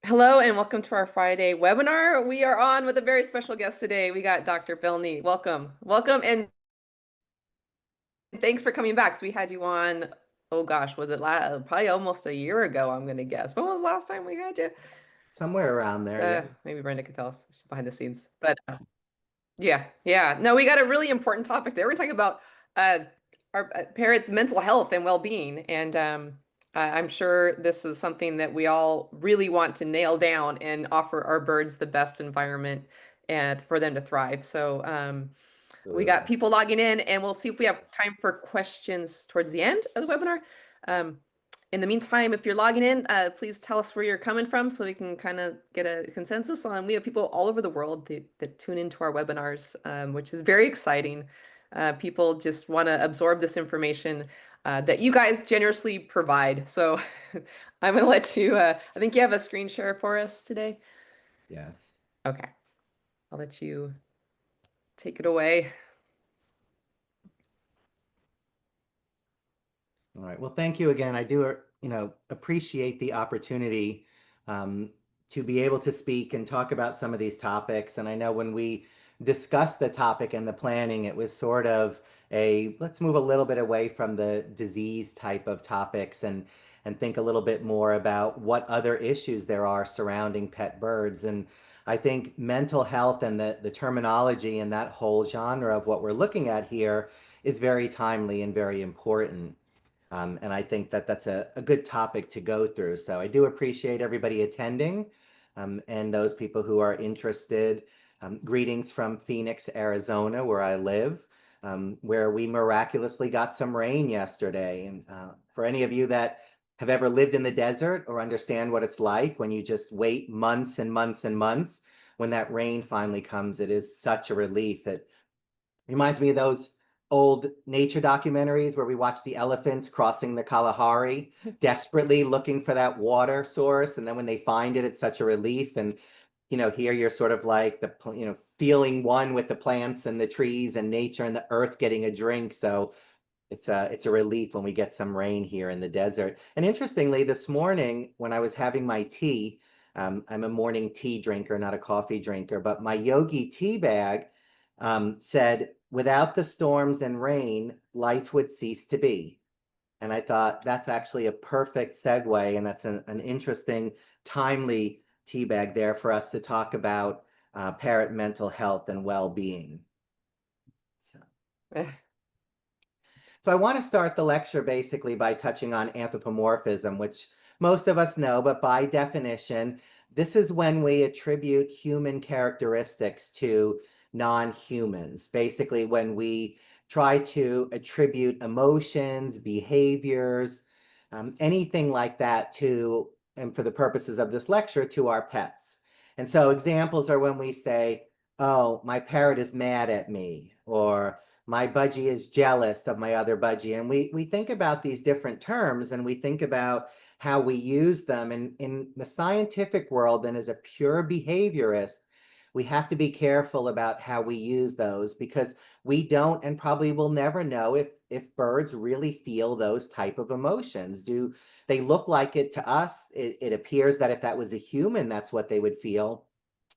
Hello and welcome to our Friday webinar. We are on with a very special guest today. We got Dr. Pilny. Welcome. Welcome and thanks for coming back. So we had you on, oh gosh, was it probably almost a year ago, I'm going to guess. When was the last time we had you? Somewhere around there, yeah. Maybe Brenda could tell us. She's behind the scenes. But yeah, yeah. No, we got a really important topic there. We're talking about uh, our parents' mental health and well-being. And I'm sure this is something that we all really want to nail down and offer our birds the best environment and for them to thrive. So we got Absolutely. people logging in, and we'll see if we have time for questions towards the end of the webinar. Um, in the meantime, if you're logging in, please tell us where you're coming from so we can kind of get a consensus on. We have people all over the world that tune into our webinars, which is very exciting. People just want to absorb this information that you guys generously provide. So I'm going to let you, I think you have a screen share for us today. Yes. Okay, I'll let you take it away. All right. Well, thank you again. I do, appreciate the opportunity um, to be able to speak and talk about some of these topics. And I know when we discussed the topic and the planning, it was sort of let's move a little bit away from the disease type of topics and think a little bit more about what other issues there are surrounding pet birds. And I think mental health and the terminology and that whole genre of what we're looking at here is very timely and very important. And I think that that's a good topic to go through. So I do appreciate everybody attending and those people who are interested. Greetings from Phoenix, Arizona, where I live, where we miraculously got some rain yesterday. And for any of you that have ever lived in the desert or understand what it's like when you just wait months and months and months, when that rain finally comes, it is such a relief. It reminds me of those old nature documentaries where we watch the elephants crossing the Kalahari, desperately looking for that water source. And then when they find it, it's such a relief. And, here you're sort of like feeling one with the plants and the trees and nature and the earth getting a drink. So it's a relief when we get some rain here in the desert. And interestingly, this morning when I was having my tea, I'm a morning tea drinker, not a coffee drinker, but my Yogi tea bag said, without the storms and rain, life would cease to be. And I thought that's actually a perfect segue, and that's an interesting, timely tea bag there for us to talk about parrot mental health and well-being. So. So I want to start the lecture basically by touching on anthropomorphism, which most of us know, but by definition, this is when we attribute human characteristics to non-humans. Basically, when we try to attribute emotions, behaviors, anything like that to, and for the purposes of this lecture, to our pets. And so examples are when we say, oh, my parrot is mad at me, or my budgie is jealous of my other budgie. And we think about these different terms and we think about how we use them. And in the scientific world, and as a pure behaviorist, we have to be careful about how we use those because we don't and probably will never know if birds really feel those type of emotions. Do they look like it to us? It appears that if that was a human, that's what they would feel.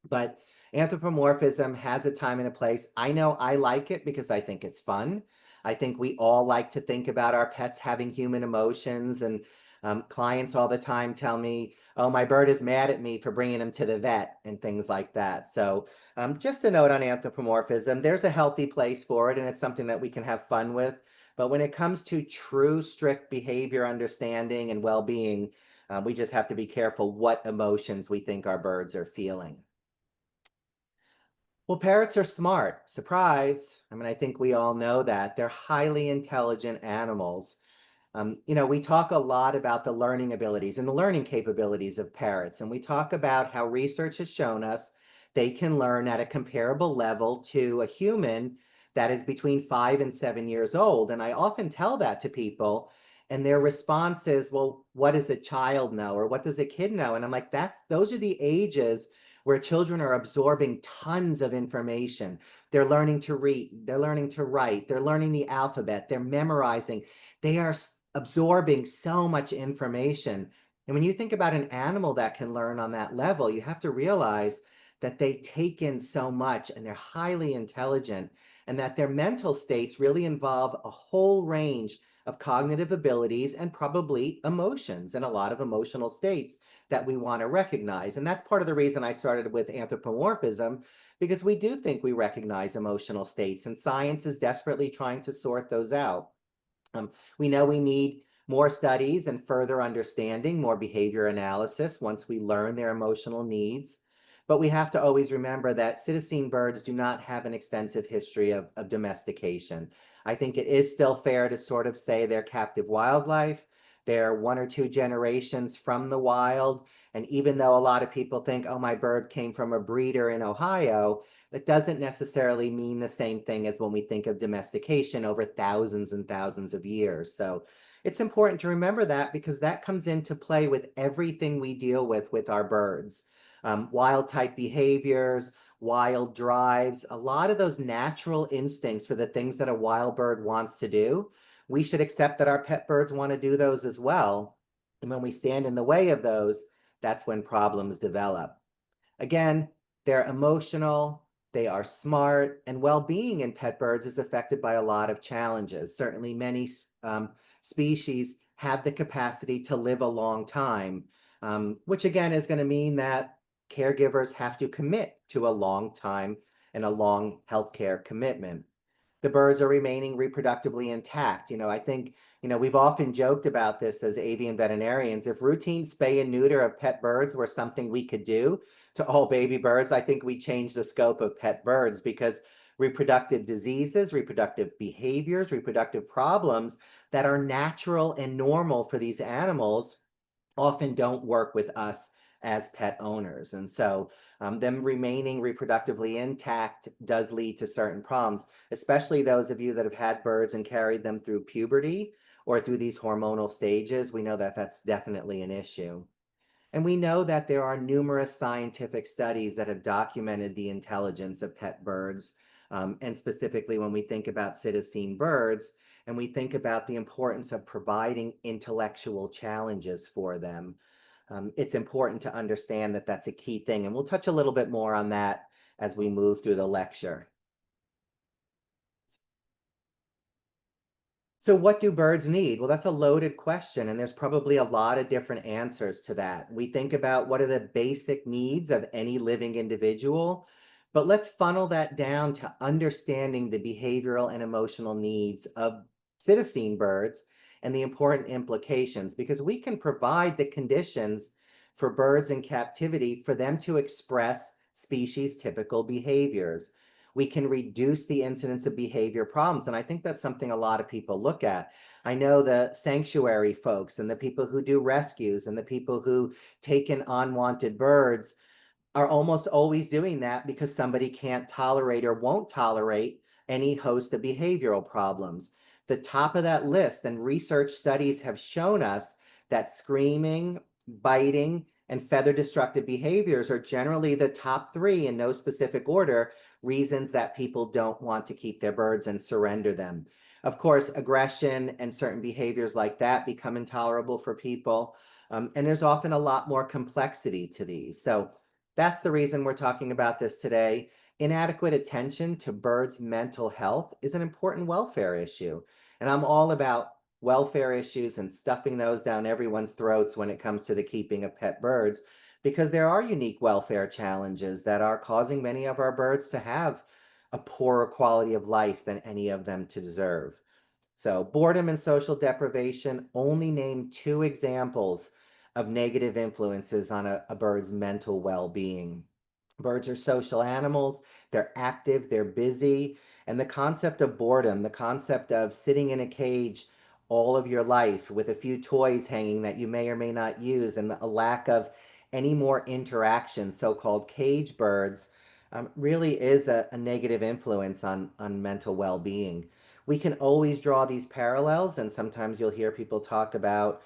But anthropomorphism has a time and a place. I know I like it because I think it's fun. I think we all like to think about our pets having human emotions, and clients all the time tell me, oh, my bird is mad at me for bringing him to the vet and things like that. So just a note on anthropomorphism, there's a healthy place for it and it's something that we can have fun with. But when it comes to true, strict behavior understanding and well-being, we just have to be careful what emotions we think our birds are feeling. Well, parrots are smart. Surprise. I mean, I think we all know that. They're highly intelligent animals. We talk a lot about the learning abilities and the learning capabilities of parrots, and we talk about how research has shown us they can learn at a comparable level to a human that is between 5 and 7 years old. And I often tell that to people, and their response is, well, what does a child know? Or what does a kid know? And I'm like, those are the ages where children are absorbing tons of information. They're learning to read, they're learning to write, they're learning the alphabet, they're memorizing. They are absorbing so much information. And when you think about an animal that can learn on that level, you have to realize that they take in so much and they're highly intelligent, and that their mental states really involve a whole range of cognitive abilities and probably emotions and a lot of emotional states that we want to recognize. And that's part of the reason I started with anthropomorphism, because we do think we recognize emotional states, and science is desperately trying to sort those out. We know we need more studies and further understanding, more behavior analysis once we learn their emotional needs. But we have to always remember that Psittacine birds do not have an extensive history of domestication. I think it is still fair to sort of say they're captive wildlife. They're one or two generations from the wild. And even though a lot of people think, oh, my bird came from a breeder in Ohio, that doesn't necessarily mean the same thing as when we think of domestication over thousands and thousands of years. So it's important to remember that, because that comes into play with everything we deal with our birds. Wild type behaviors, wild drives, a lot of those natural instincts for the things that a wild bird wants to do. We should accept that our pet birds want to do those as well. And when we stand in the way of those, that's when problems develop. Again, they're emotional, they are smart, and well-being in pet birds is affected by a lot of challenges. Certainly, many species have the capacity to live a long time, which again is going to mean that caregivers have to commit to a long time and a long healthcare commitment. The birds are remaining reproductively intact. I think, we've often joked about this as avian veterinarians. If routine spay and neuter of pet birds were something we could do to all baby birds, I think we change the scope of pet birds, because reproductive diseases, reproductive behaviors, reproductive problems that are natural and normal for these animals often don't work with us as pet owners. And so them remaining reproductively intact does lead to certain problems, especially those of you that have had birds and carried them through puberty or through these hormonal stages. We know that that's definitely an issue. And we know that there are numerous scientific studies that have documented the intelligence of pet birds. And specifically, when we think about Psittacine birds, and we think about the importance of providing intellectual challenges for them, it's important to understand that that's a key thing. And we'll touch a little bit more on that as we move through the lecture. So what do birds need? Well, that's a loaded question, and there's probably a lot of different answers to that. We think about what are the basic needs of any living individual, but let's funnel that down to understanding the behavioral and emotional needs of Psittacine birds and the important implications, because we can provide the conditions for birds in captivity for them to express species typical behaviors. We can reduce the incidence of behavior problems. And I think that's something a lot of people look at. I know the sanctuary folks and the people who do rescues and the people who take in unwanted birds are almost always doing that because somebody can't tolerate or won't tolerate any host of behavioral problems. The top of that list, and research studies have shown us that screaming, biting, and feather destructive behaviors are generally the top three, in no specific order, reasons that people don't want to keep their birds and surrender them. Of course, aggression and certain behaviors like that become intolerable for people. And there's often a lot more complexity to these. So that's the reason we're talking about this today. Inadequate attention to birds' mental health is an important welfare issue. And I'm all about welfare issues and stuffing those down everyone's throats when it comes to the keeping of pet birds, because there are unique welfare challenges that are causing many of our birds to have a poorer quality of life than any of them to deserve. So boredom and social deprivation only name two examples of negative influences on a bird's mental well-being. Birds are social animals, they're active, they're busy, and the concept of boredom, the concept of sitting in a cage all of your life with a few toys hanging that you may or may not use, and a lack of any more interaction, so-called cage birds, really is a negative influence on mental well-being. We can always draw these parallels, and sometimes you'll hear people talk about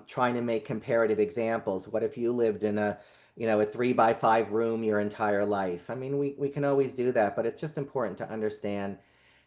trying to make comparative examples. What if you lived in a 3-by-5 room your entire life? I mean, we can always do that, but it's just important to understand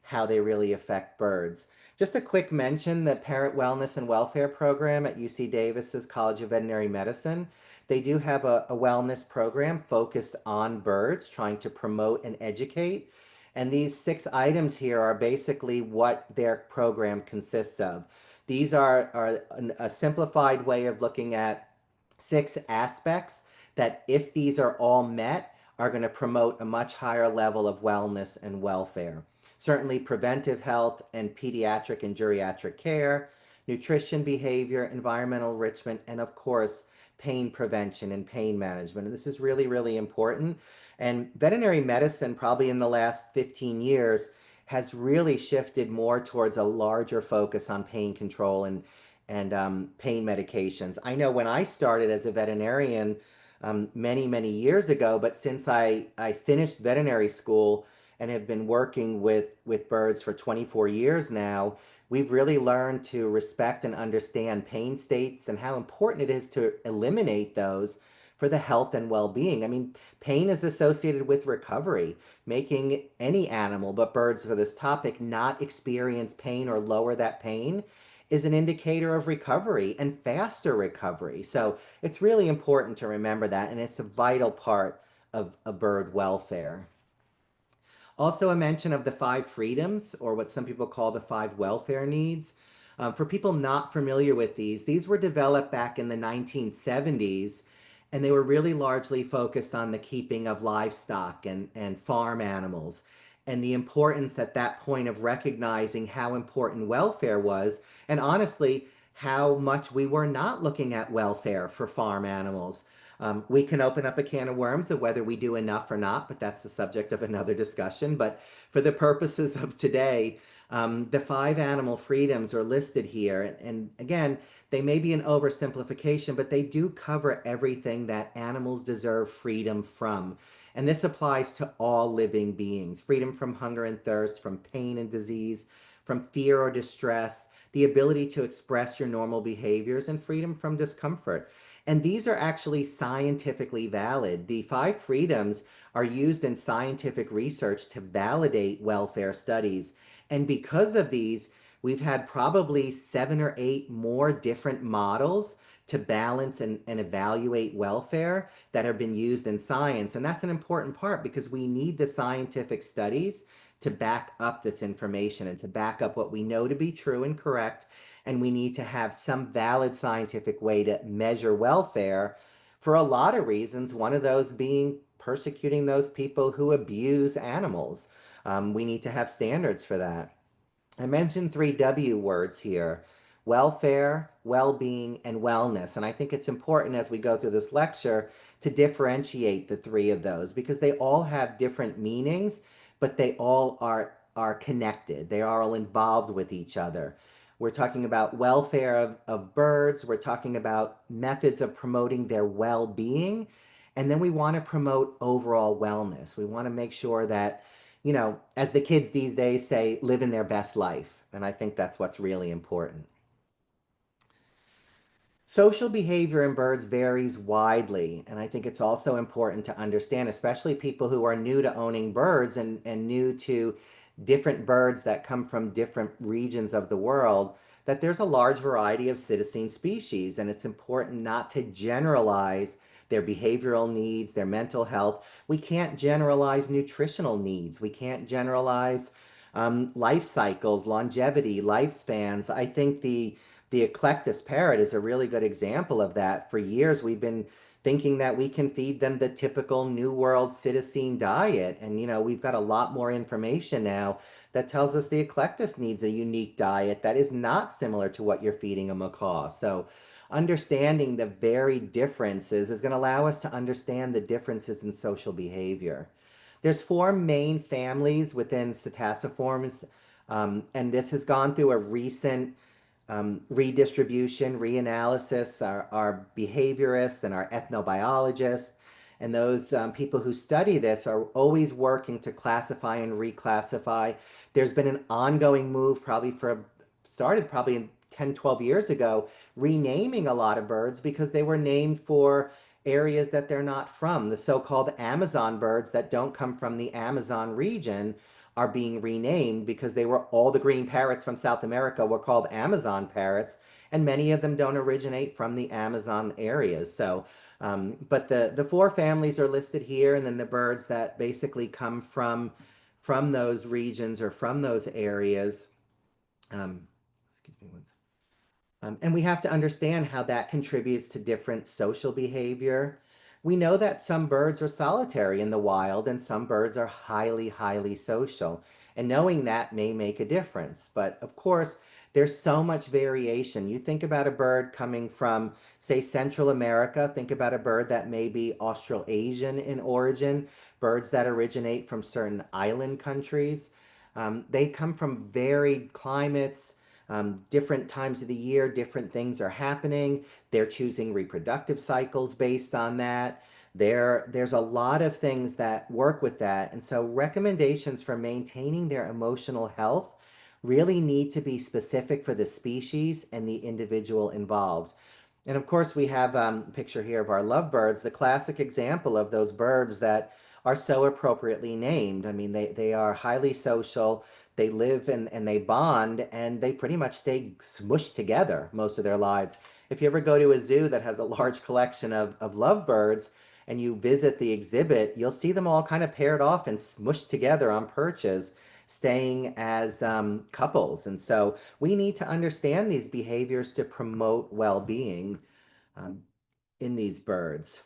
how they really affect birds. Just a quick mention, the Parrot Wellness and Welfare Program at UC Davis's College of Veterinary Medicine. They do have a wellness program focused on birds, trying to promote and educate. And these 6 items here are basically what their program consists of. These are a simplified way of looking at 6 aspects that, if these are all met, are going to promote a much higher level of wellness and welfare. Certainly preventive health and pediatric and geriatric care, nutrition, behavior, environmental enrichment, and of course, pain prevention and pain management. And this is really, really important. And veterinary medicine, probably in the last 15 years, has really shifted more towards a larger focus on pain control and pain medications. I know when I started as a veterinarian many, many years ago, but since I finished veterinary school and have been working with birds for 24 years now, we've really learned to respect and understand pain states and how important it is to eliminate those for the health and well-being. I mean, pain is associated with recovery. Making any animal, but birds for this topic, not experience pain or lower that pain is an indicator of recovery and faster recovery. So it's really important to remember that, and it's a vital part of bird welfare. Also, a mention of the 5 freedoms, or what some people call the 5 welfare needs. For people not familiar with these were developed back in the 1970s, and they were really largely focused on the keeping of livestock and farm animals, and the importance at that point of recognizing how important welfare was, and honestly, how much we were not looking at welfare for farm animals. We can open up a can of worms of whether we do enough or not, but that's the subject of another discussion. But for the purposes of today, the 5 animal freedoms are listed here. And again, they may be an oversimplification, but they do cover everything that animals deserve freedom from. And this applies to all living beings: freedom from hunger and thirst, from pain and disease, from fear or distress, the ability to express your normal behaviors, and freedom from discomfort. And these are actually scientifically valid. The 5 freedoms are used in scientific research to validate welfare studies. And because of these, we've had probably 7 or 8 more different models to balance and evaluate welfare that have been used in science. And that's an important part, because we need the scientific studies to back up this information and to back up what we know to be true and correct. And we need to have some valid scientific way to measure welfare for a lot of reasons, one of those being persecuting those people who abuse animals. We need to have standards for that. I mentioned 3 W words here: welfare, well-being, and wellness. And I think it's important as we go through this lecture to differentiate the 3 of those, because they all have different meanings, but they all are connected. They are all involved with each other. We're talking about welfare of birds. We're talking about methods of promoting their well-being. And then we want to promote overall wellness. We want to make sure that, as the kids these days say, living their best life. And I think that's what's really important. Social behavior in birds varies widely, and I think it's also important to understand, especially people who are new to owning birds and new to different birds that come from different regions of the world, that there's a large variety of citizen species, and it's important not to generalize their behavioral needs, their mental health. We can't generalize nutritional needs. We can't generalize life cycles, longevity, lifespans. I think the eclectus parrot is a really good example of that. For years, we've been thinking that we can feed them the typical New World citizen diet. And, we've got a lot more information now that tells us the eclectus needs a unique diet that is not similar to what you're feeding a macaw. So understanding the varied differences is going to allow us to understand the differences in social behavior. There's 4 main families within cetaciforms, and this has gone through a recent redistribution, reanalysis. Our behaviorists and our ethnobiologists and those people who study this are always working to classify and reclassify. There's been an ongoing move, started probably 10, 12 years ago, renaming a lot of birds because they were named for areas that they're not from. The so-called Amazon birds that don't come from the Amazon region are being renamed because they were all the green parrots from South America were called Amazon parrots, and many of them don't originate from the Amazon areas. So, but the four families are listed here, and then the birds that basically come from those regions or from those areas. Excuse me one second. And we have to understand how that contributes to different social behavior. We know that some birds are solitary in the wild and some birds are highly, highly social. And knowing that may make a difference. But of course, there's so much variation. You think about a bird coming from, say, Central America, think about a bird that may be Australasian in origin, birds that originate from certain island countries. They come from varied climates, different times of the year, different things are happening. They're choosing reproductive cycles based on that. There's a lot of things that work with that. And so recommendations for maintaining their emotional health really need to be specific for the species and the individual involved. And of course, we have a picture here of our lovebirds, the classic example of those birds that are so appropriately named. I mean, they are highly social, they live and they bond, and they pretty much stay smushed together most of their lives. If you ever go to a zoo that has a large collection of lovebirds and you visit the exhibit, you'll see them all kind of paired off and smushed together on perches, staying as couples. And so we need to understand these behaviors to promote well-being um, in these birds.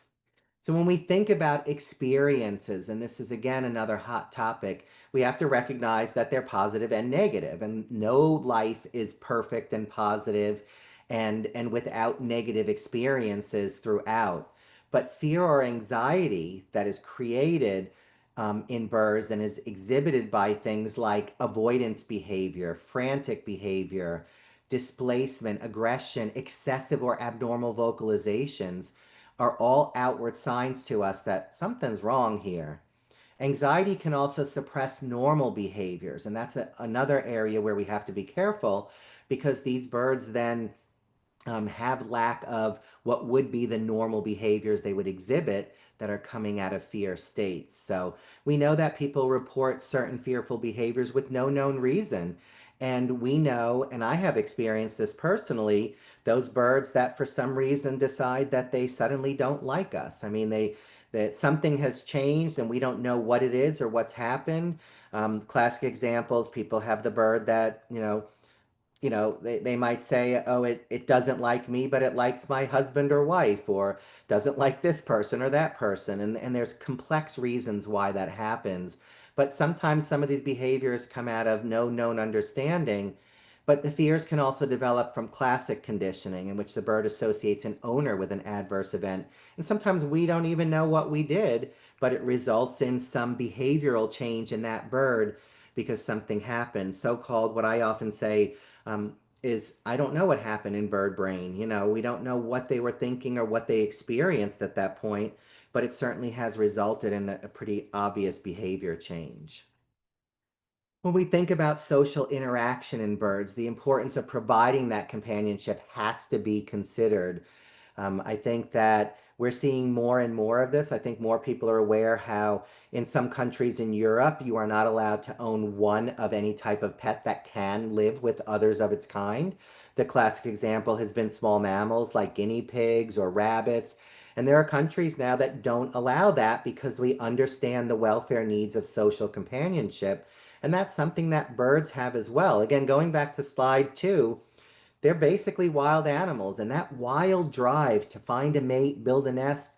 So when we think about experiences, and this is again another hot topic, we have to recognize that they're positive and negative, and no life is perfect and positive and without negative experiences throughout. But fear or anxiety that is created in birds and is exhibited by things like avoidance behavior, frantic behavior, displacement, aggression, excessive or abnormal vocalizations are all outward signs to us that something's wrong here. Anxiety can also suppress normal behaviors, and that's another area where we have to be careful because these birds then have lack of what would be the normal behaviors they would exhibit that are coming out of fear states. So we know that people report certain fearful behaviors with no known reason. And we know, and I have experienced this personally, those birds that for some reason decide that they suddenly don't like us. I mean, that something has changed and we don't know what it is or what's happened. Classic examples, people have the bird that, they might say, oh, it doesn't like me, but it likes my husband or wife, or doesn't like this person or that person. And there's complex reasons why that happens. But sometimes some of these behaviors come out of no known understanding. But the fears can also develop from classic conditioning, in which the bird associates an owner with an adverse event. And sometimes we don't even know what we did, but it results in some behavioral change in that bird because something happened. So called, what I often say, is I don't know what happened in bird brain. We don't know what they were thinking or what they experienced at that point, but it certainly has resulted in a pretty obvious behavior change. When we think about social interaction in birds, the importance of providing that companionship has to be considered. I think that we're seeing more and more of this. I think more people are aware how in some countries in Europe, you are not allowed to own one of any type of pet that can live with others of its kind. The classic example has been small mammals like guinea pigs or rabbits. And there are countries now that don't allow that because we understand the welfare needs of social companionship. And that's something that birds have as well. Again, going back to slide 2, they're basically wild animals, and that wild drive to find a mate, build a nest,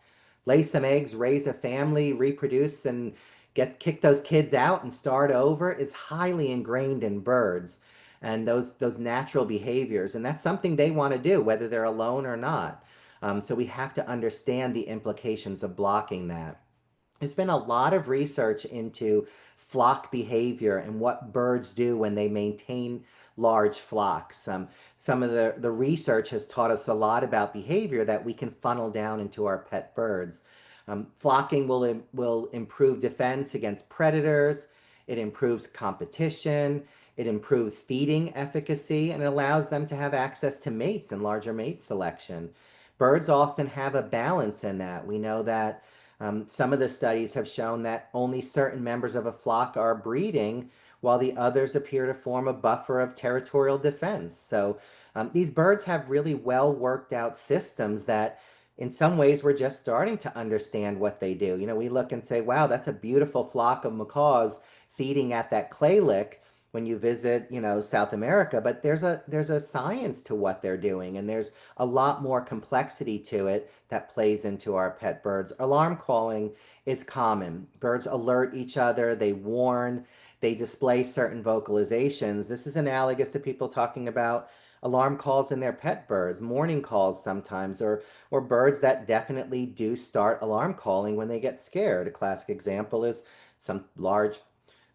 lay some eggs, raise a family, reproduce, and kick those kids out and start over is highly ingrained in birds and those natural behaviors. And that's something they want to do, whether they're alone or not. So we have to understand the implications of blocking that. There's been a lot of research into flock behavior and what birds do when they maintain large flocks. Some of the research has taught us a lot about behavior that we can funnel down into our pet birds. Flocking will improve defense against predators. It improves competition. It improves feeding efficacy and it allows them to have access to mates and larger mate selection. Birds often have a balance in that. We know that Some of the studies have shown that only certain members of a flock are breeding, while the others appear to form a buffer of territorial defense. So these birds have really well worked out systems that in some ways we're just starting to understand what they do. We look and say, wow, that's a beautiful flock of macaws feeding at that clay lick when you visit, South America, but there's a science to what they're doing, and there's a lot more complexity to it that plays into our pet birds. Alarm calling is common. Birds alert each other, they warn, they display certain vocalizations. This is analogous to people talking about alarm calls in their pet birds, morning calls sometimes, or birds that definitely do start alarm calling when they get scared. A classic example is some large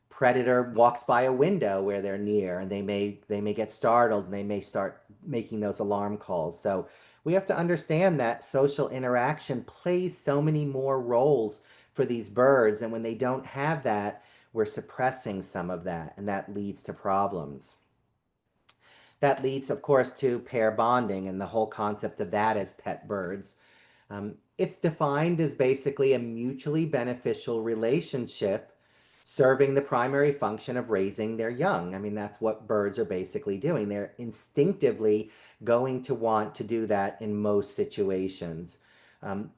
predator walks by a window where they're near, and they may get startled, and they may start making those alarm calls. So we have to understand that social interaction plays so many more roles for these birds, and when they don't have that, we're suppressing some of that, and that leads to problems. That leads, of course, to pair bonding and the whole concept of that as pet birds. It's defined as basically a mutually beneficial relationship serving the primary function of raising their young. I mean, that's what birds are basically doing. They're instinctively going to want to do that in most situations.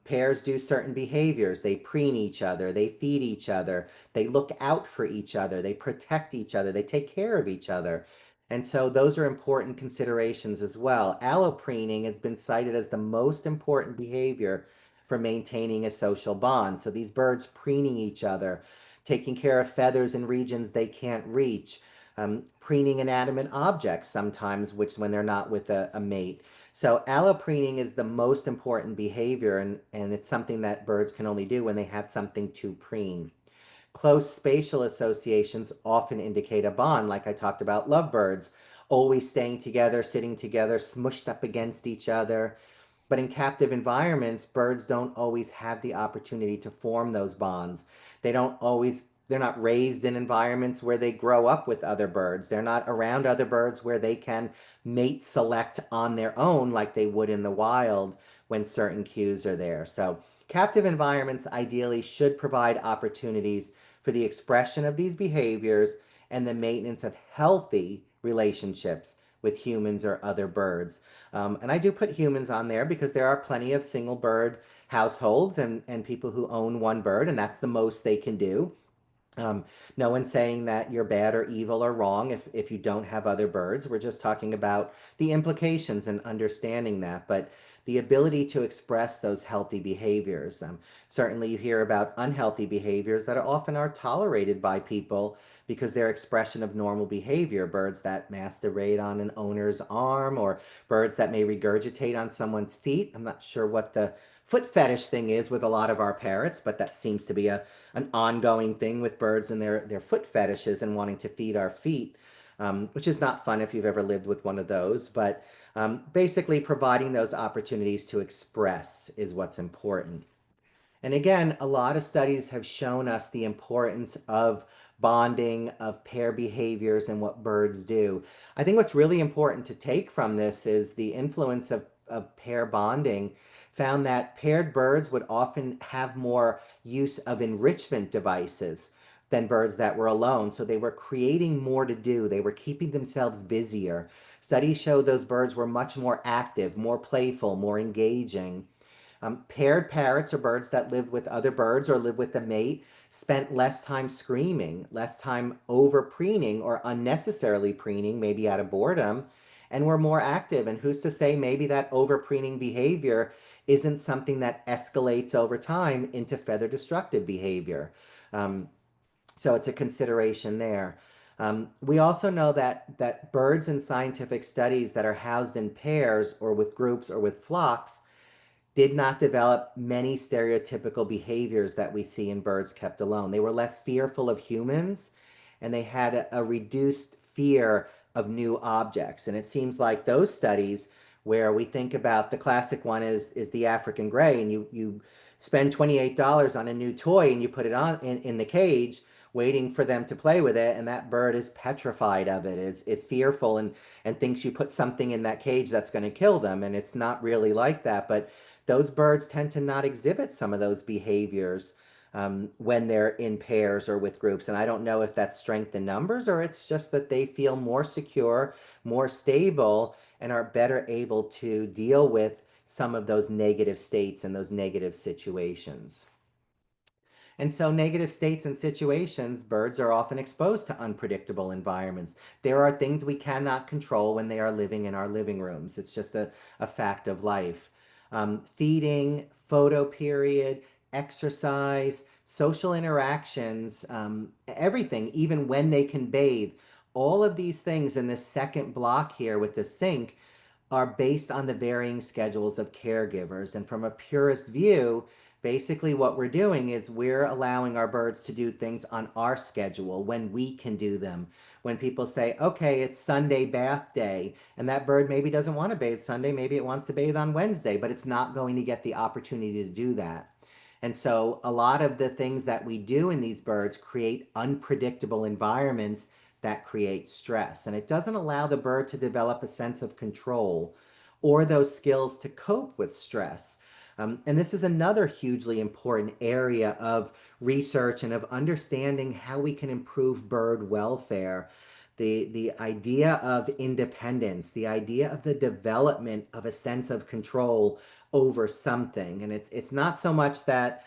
Pairs do certain behaviors. They preen each other, they feed each other, they look out for each other, they protect each other, they take care of each other. And so those are important considerations as well. Allopreening has been cited as the most important behavior for maintaining a social bond. So these birds preening each other, taking care of feathers in regions they can't reach, preening inanimate objects sometimes, which when they're not with a mate. So allopreening is the most important behavior, and it's something that birds can only do when they have something to preen. Close spatial associations often indicate a bond, like I talked about lovebirds, always staying together, sitting together, smushed up against each other. But in captive environments, birds don't always have the opportunity to form those bonds. They're not raised in environments where they grow up with other birds. They're not around other birds where they can mate select on their own like they would in the wild when certain cues are there. So captive environments ideally should provide opportunities for the expression of these behaviors and the maintenance of healthy relationships with humans or other birds. And I do put humans on there because there are plenty of single bird households and people who own one bird, and that's the most they can do. Um, no one's saying that you're bad or evil or wrong if you don't have other birds. We're just talking about the implications and understanding that. But the ability to express those healthy behaviors. Certainly, you hear about unhealthy behaviors that often are tolerated by people because they're expression of normal behavior. Birds that masturbate on an owner's arm, or birds that may regurgitate on someone's feet. I'm not sure what the foot fetish thing is with a lot of our parrots, but that seems to be an ongoing thing with birds and their foot fetishes and wanting to feed our feet, which is not fun if you've ever lived with one of those. But basically, providing those opportunities to express is what's important. And again, a lot of studies have shown us the importance of bonding, of pair behaviors, and what birds do. I think what's really important to take from this is the influence of pair bonding. Found that paired birds would often have more use of enrichment devices than birds that were alone. So they were creating more to do, they were keeping themselves busier. Studies show those birds were much more active, more playful, more engaging. Paired parrots, or birds that live with other birds or live with a mate, spent less time screaming, less time over preening or unnecessarily preening, maybe out of boredom, and were more active. And who's to say maybe that over preening behavior isn't something that escalates over time into feather destructive behavior? Um, so it's a consideration there. We also know that birds in scientific studies that are housed in pairs or with groups or with flocks did not develop many stereotypical behaviors that we see in birds kept alone. They were less fearful of humans, and they had a reduced fear of new objects. And it seems like those studies where we think about the classic one is the African gray, and you spend $28 on a new toy and you put it on in the cage waiting for them to play with it, and that bird is petrified of it, is fearful, and thinks you put something in that cage that's going to kill them. And it's not really like that. But those birds tend to not exhibit some of those behaviors when they're in pairs or with groups. And I don't know if that's strength in numbers or it's just that they feel more secure, more stable, and are better able to deal with some of those negative states and those negative situations. And so, negative states and situations, birds are often exposed to unpredictable environments. There are things we cannot control when they are living in our living rooms. It's just a fact of life. Feeding, photo period, exercise, social interactions, everything, even when they can bathe. All of these things in this second block here with the sink are based on the varying schedules of caregivers. And from a purist view, basically what we're doing is we're allowing our birds to do things on our schedule when we can do them. When people say, okay, it's Sunday bath day, and that bird maybe doesn't want to bathe Sunday, maybe it wants to bathe on Wednesday, but it's not going to get the opportunity to do that. And so a lot of the things that we do in these birds create unpredictable environments that create stress. And it doesn't allow the bird to develop a sense of control or those skills to cope with stress. And this is another hugely important area of research and of understanding how we can improve bird welfare. The idea of independence, the idea of the development of a sense of control over something. And it's not so much that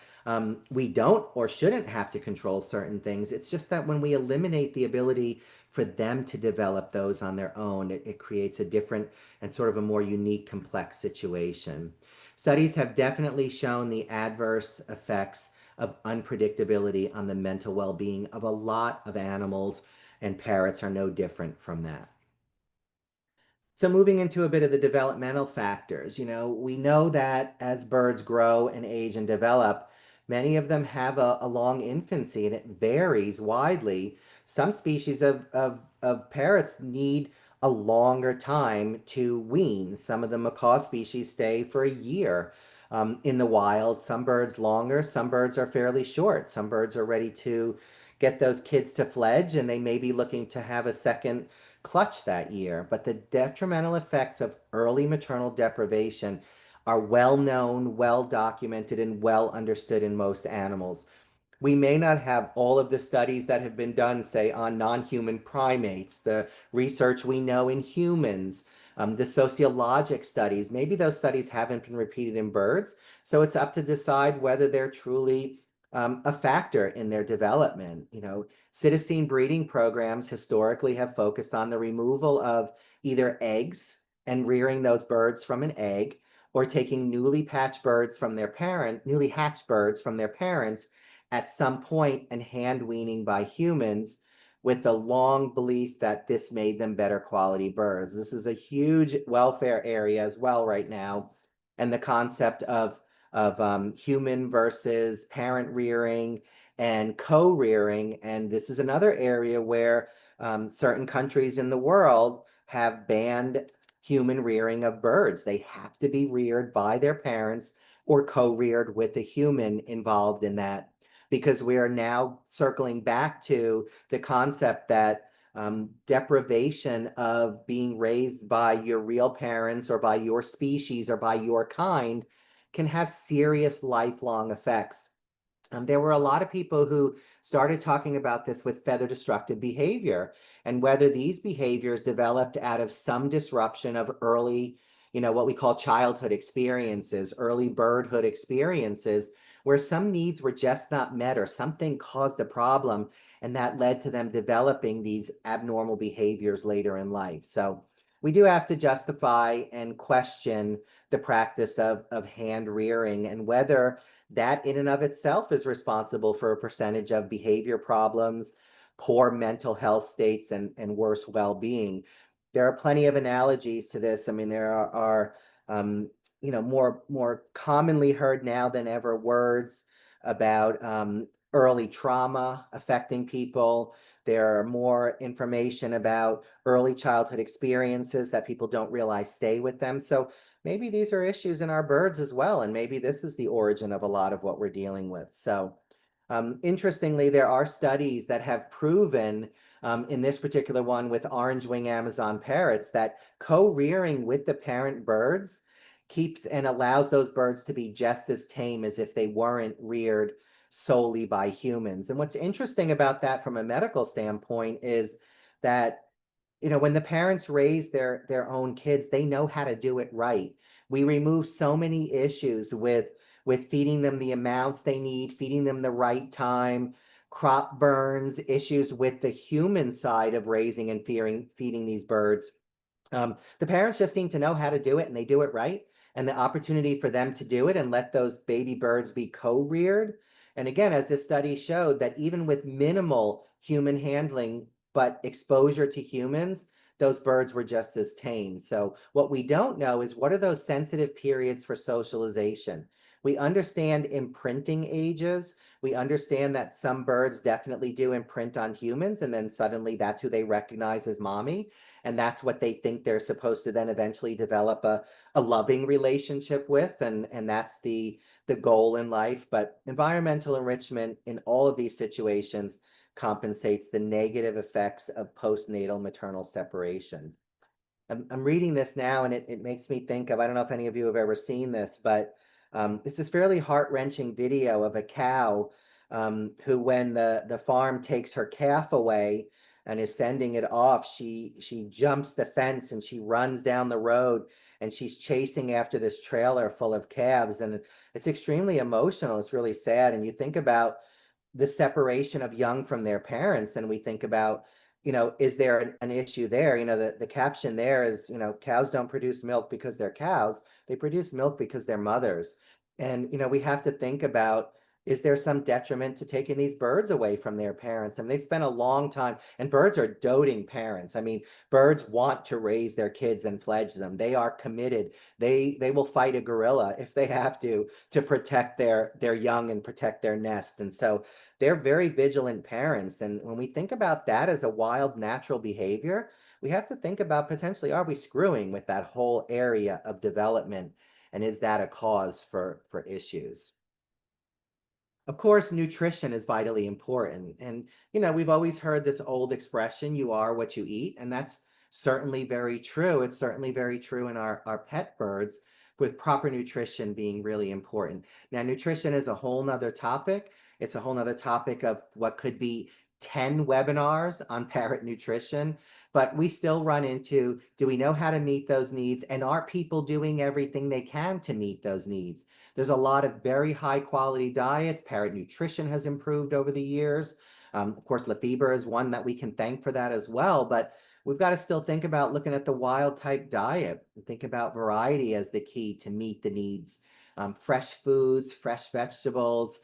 we don't or shouldn't have to control certain things. It's just that when we eliminate the ability for them to develop those on their own, it creates a different and sort of a more unique, complex situation. Studies have definitely shown the adverse effects of unpredictability on the mental well-being of a lot of animals, and parrots are no different from that. So moving into a bit of the developmental factors, we know that as birds grow and age and develop, many of them have a long infancy and it varies widely. Some species of parrots need a longer time to wean. Some of the macaw species stay for a year in the wild. Some birds longer, some birds are fairly short. Some birds are ready to get those kids to fledge and they may be looking to have a second clutch that year. But the detrimental effects of early maternal deprivation are well known, well documented, and well understood in most animals. We may not have all of the studies that have been done, say, on non-human primates, the research we know in humans, the sociologic studies. Maybe those studies haven't been repeated in birds, so it's up to decide whether they're truly a factor in their development. Citizen breeding programs historically have focused on the removal of either eggs and rearing those birds from an egg, or taking newly hatched birds from their parents at some point and hand weaning by humans with the long belief that this made them better quality birds. This is a huge welfare area as well right now. And the concept of human versus parent rearing and co-rearing. And this is another area where certain countries in the world have banned human rearing of birds. They have to be reared by their parents or co-reared with a human involved in that, because we are now circling back to the concept that deprivation of being raised by your real parents or by your species or by your kind can have serious lifelong effects. There were a lot of people who started talking about this with feather destructive behavior and whether these behaviors developed out of some disruption of early, what we call childhood experiences, early birdhood experiences, where some needs were just not met or something caused a problem, and that led to them developing these abnormal behaviors later in life. So we do have to justify and question the practice of hand rearing and whether that in and of itself is responsible for a percentage of behavior problems, poor mental health states, and worse well-being. There are plenty of analogies to this. I mean, there are more commonly heard now than ever words about early trauma affecting people. There are more information about early childhood experiences that people don't realize stay with them. So maybe these are issues in our birds as well, and maybe this is the origin of a lot of what we're dealing with. So interestingly, there are studies that have proven in this particular one with orange wing Amazon parrots that co-rearing with the parent birds keeps and allows those birds to be just as tame as if they weren't reared solely by humans. And what's interesting about that from a medical standpoint is that, when the parents raise their own kids, they know how to do it right. We remove so many issues with feeding them the amounts they need, feeding them the right time, crop burns, issues with the human side of raising and feeding these birds. The parents just seem to know how to do it, and they do it right. And the opportunity for them to do it and let those baby birds be co-reared. And again, as this study showed, that even with minimal human handling, but exposure to humans, those birds were just as tame. So what we don't know is, what are those sensitive periods for socialization? We understand imprinting ages. We understand that some birds definitely do imprint on humans, and then suddenly that's who they recognize as mommy. And that's what they think they're supposed to then eventually develop a loving relationship with. And that's the goal in life. But environmental enrichment in all of these situations compensates the negative effects of postnatal maternal separation. I'm reading this now, and it makes me think of, I don't know if any of you have ever seen this, but this is fairly heart-wrenching video of a cow who, when the farm takes her calf away and is sending it off, she jumps the fence and she runs down the road, and she's chasing after this trailer full of calves. And it's extremely emotional. It's really sad. And you think about the separation of young from their parents, and we think about, is there an issue there? The caption there is, cows don't produce milk because they're cows. They produce milk because they're mothers. And, we have to think about, is there some detriment to taking these birds away from their parents? And they spend a long time, and birds are doting parents. I mean, birds want to raise their kids and fledge them. They are committed. They will fight a gorilla if they have to protect their young and protect their nest. And so they're very vigilant parents. And when we think about that as a wild natural behavior, we have to think about, potentially, are we screwing with that whole area of development? And is that a cause for issues? Of course, nutrition is vitally important. And, we've always heard this old expression, you are what you eat. And that's certainly very true. It's certainly very true in our pet birds, with proper nutrition being really important. Now, nutrition is a whole nother topic. It's a whole nother topic of what could be 10 webinars on parrot nutrition, but we still run into, do we know how to meet those needs? And are people doing everything they can to meet those needs? There's a lot of very high quality diets. Parrot nutrition has improved over the years. Of course, Lafeber is one that we can thank for that as well. But we've got to still think about looking at the wild type diet and think about variety as the key to meet the needs. Fresh foods, fresh vegetables,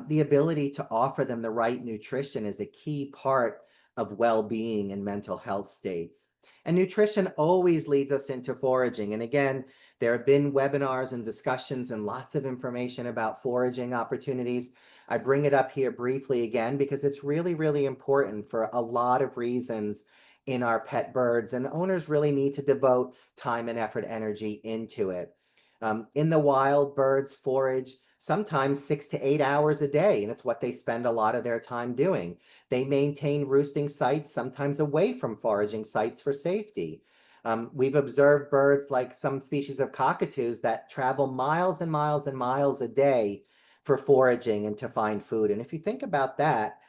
the ability to offer them the right nutrition is a key part of well-being and mental health states. And nutrition always leads us into foraging. And again, there have been webinars and discussions and lots of information about foraging opportunities. I bring it up here briefly again because it's really, really important for a lot of reasons in our pet birds, and owners really need to devote time and effort, energy into it. In the wild, birds forage sometimes 6 to 8 hours a day, and it's what they spend a lot of their time doing. They maintain roosting sites, sometimes away from foraging sites for safety. We've observed birds like some species of cockatoos that travel miles and miles and miles a day for foraging and to find food. And if you think about that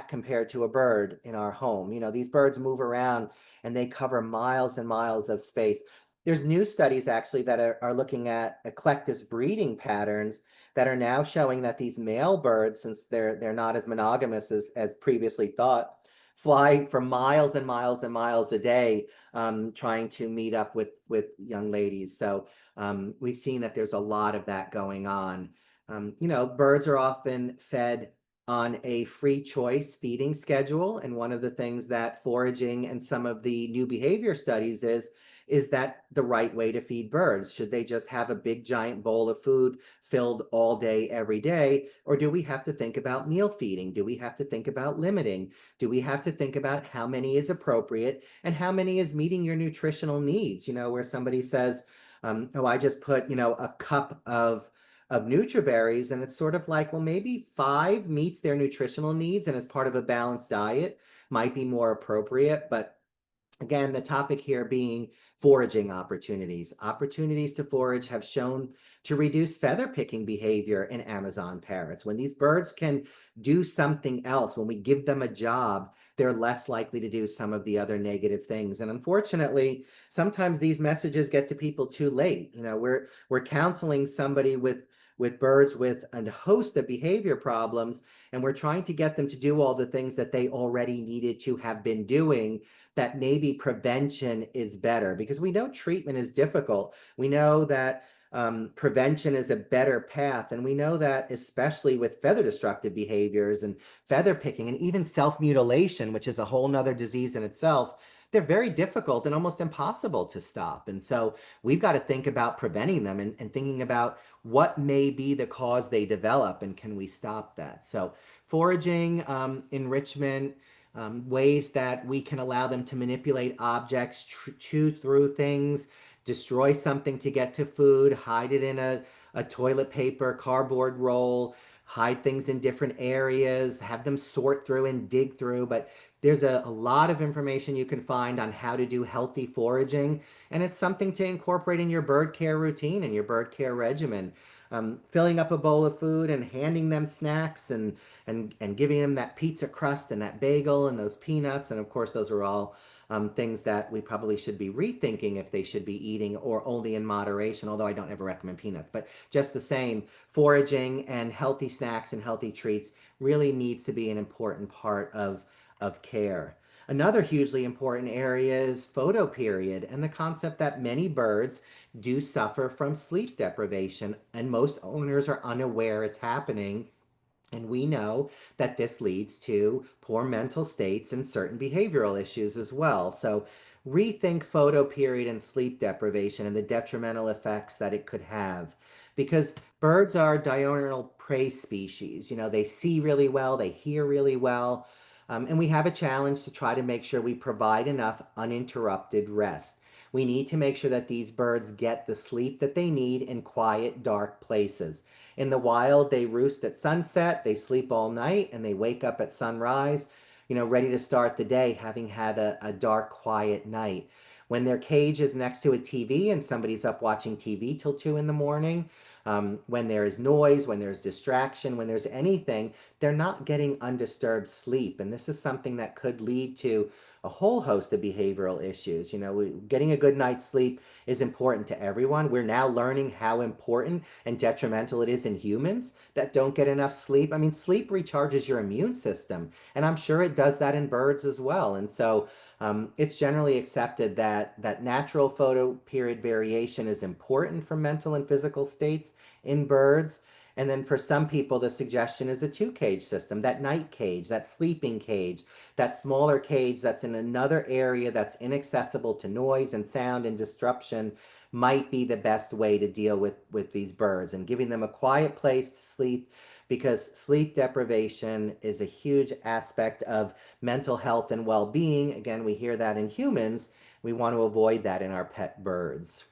compared to a bird in our home. These birds move around and they cover miles and miles of space. There's new studies actually that are looking at eclectus breeding patterns that are now showing that these male birds, since they're not as monogamous as previously thought, fly for miles and miles and miles a day, trying to meet up with young ladies. So we've seen that there's a lot of that going on. Birds are often fed on a free choice feeding schedule. And one of the things that foraging and some of the new behavior studies is that the right way to feed birds? Should they just have a big giant bowl of food filled all day, every day? Or do we have to think about meal feeding? Do we have to think about limiting? Do we have to think about how many is appropriate and how many is meeting your nutritional needs? Where somebody says, oh, I just put, a cup of Nutriberries, and it's sort of like, well, maybe 5 meets their nutritional needs and as part of a balanced diet might be more appropriate. But Again, the topic here being foraging opportunities. Opportunities to forage have shown to reduce feather picking behavior in Amazon parrots. When these birds can do something else, when we give them a job, they're less likely to do some of the other negative things. And unfortunately, sometimes these messages get to people too late. We're counseling somebody with birds with a host of behavior problems, and we're trying to get them to do all the things that they already needed to have been doing, that maybe prevention is better, because we know treatment is difficult. We know that prevention is a better path. And we know that especially with feather destructive behaviors and feather picking and even self-mutilation, which is a whole nother disease in itself, they're very difficult and almost impossible to stop. And so we've got to think about preventing them, and thinking about what may be the cause they develop and can we stop that. So foraging, enrichment, ways that we can allow them to manipulate objects, chew through things, destroy something to get to food, hide it in a toilet paper, cardboard roll, hide things in different areas, have them sort through and dig through. But there's a lot of information you can find on how to do healthy foraging, and it's something to incorporate in your bird care routine and your bird care regimen. Filling up a bowl of food and handing them snacks, and giving them that pizza crust and that bagel and those peanuts. And of course, those are all things that we probably should be rethinking if they should be eating, or only in moderation, although I don't ever recommend peanuts. But just the same, foraging and healthy snacks and healthy treats really needs to be an important part of care. Another hugely important area is photo period, and the concept that many birds do suffer from sleep deprivation, and most owners are unaware it's happening. And we know that this leads to poor mental states and certain behavioral issues as well. So rethink photo period and sleep deprivation and the detrimental effects that it could have. Because birds are diurnal prey species. They see really well, they hear really well. And we have a challenge to try to make sure we provide enough uninterrupted rest. We need to make sure that these birds get the sleep that they need in quiet, dark places. In the wild, they roost at sunset, they sleep all night, and they wake up at sunrise, ready to start the day, having had a dark, quiet night. When their cage is next to a TV and somebody's up watching TV till 2 in the morning, when there is noise, when there's distraction, when there's anything, they're not getting undisturbed sleep. And this is something that could lead to a whole host of behavioral issues. Getting a good night's sleep is important to everyone. We're now learning how important and detrimental it is in humans that don't get enough sleep. I mean, sleep recharges your immune system, and I'm sure it does that in birds as well. And so it's generally accepted that natural photo period variation is important for mental and physical states in birds. And then for some people, the suggestion is a two cage system, that night cage, that sleeping cage, that smaller cage that's in another area that's inaccessible to noise and sound and disruption, might be the best way to deal with these birds, and giving them a quiet place to sleep, because sleep deprivation is a huge aspect of mental health and well-being. Again, we hear that in humans. We want to avoid that in our pet birds.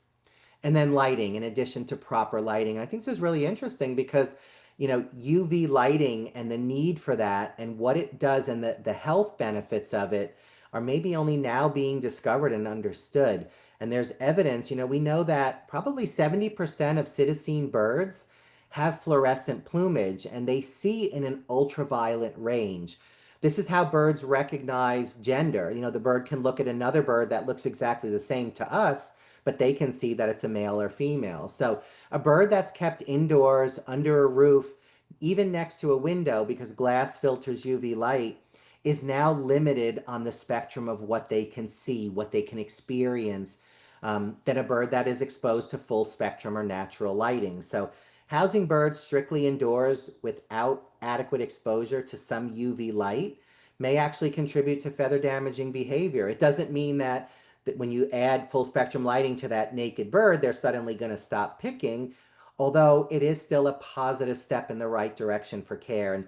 And then lighting, in addition to proper lighting. I think this is really interesting because, UV lighting and the need for that and what it does and the health benefits of it are maybe only now being discovered and understood. And there's evidence, we know that probably 70% of citizen birds have fluorescent plumage, and they see in an ultraviolet range. This is how birds recognize gender. The bird can look at another bird that looks exactly the same to us, but they can see that it's a male or female. So a bird that's kept indoors under a roof, even next to a window, because glass filters UV light, is now limited on the spectrum of what they can see, what they can experience, than a bird that is exposed to full spectrum or natural lighting. So housing birds strictly indoors without adequate exposure to some UV light may actually contribute to feather damaging behavior. It doesn't mean that when you add full spectrum lighting to that naked bird, they're suddenly going to stop picking, although it is still a positive step in the right direction for care. And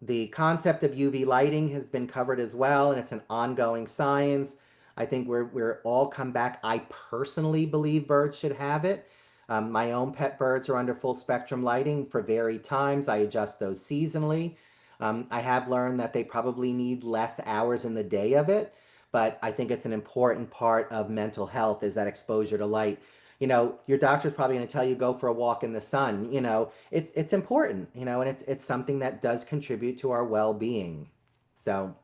the concept of UV lighting has been covered as well, and it's an ongoing science. I think we're all come back. I personally believe birds should have it. My own pet birds are under full spectrum lighting for varied times. I adjust those seasonally. I have learned that they probably need less hours in the day of it, but I think it's an important part of mental health is that exposure to light. Your doctor's probably going to tell you go for a walk in the sun. It's important, and it's something that does contribute to our well-being. So,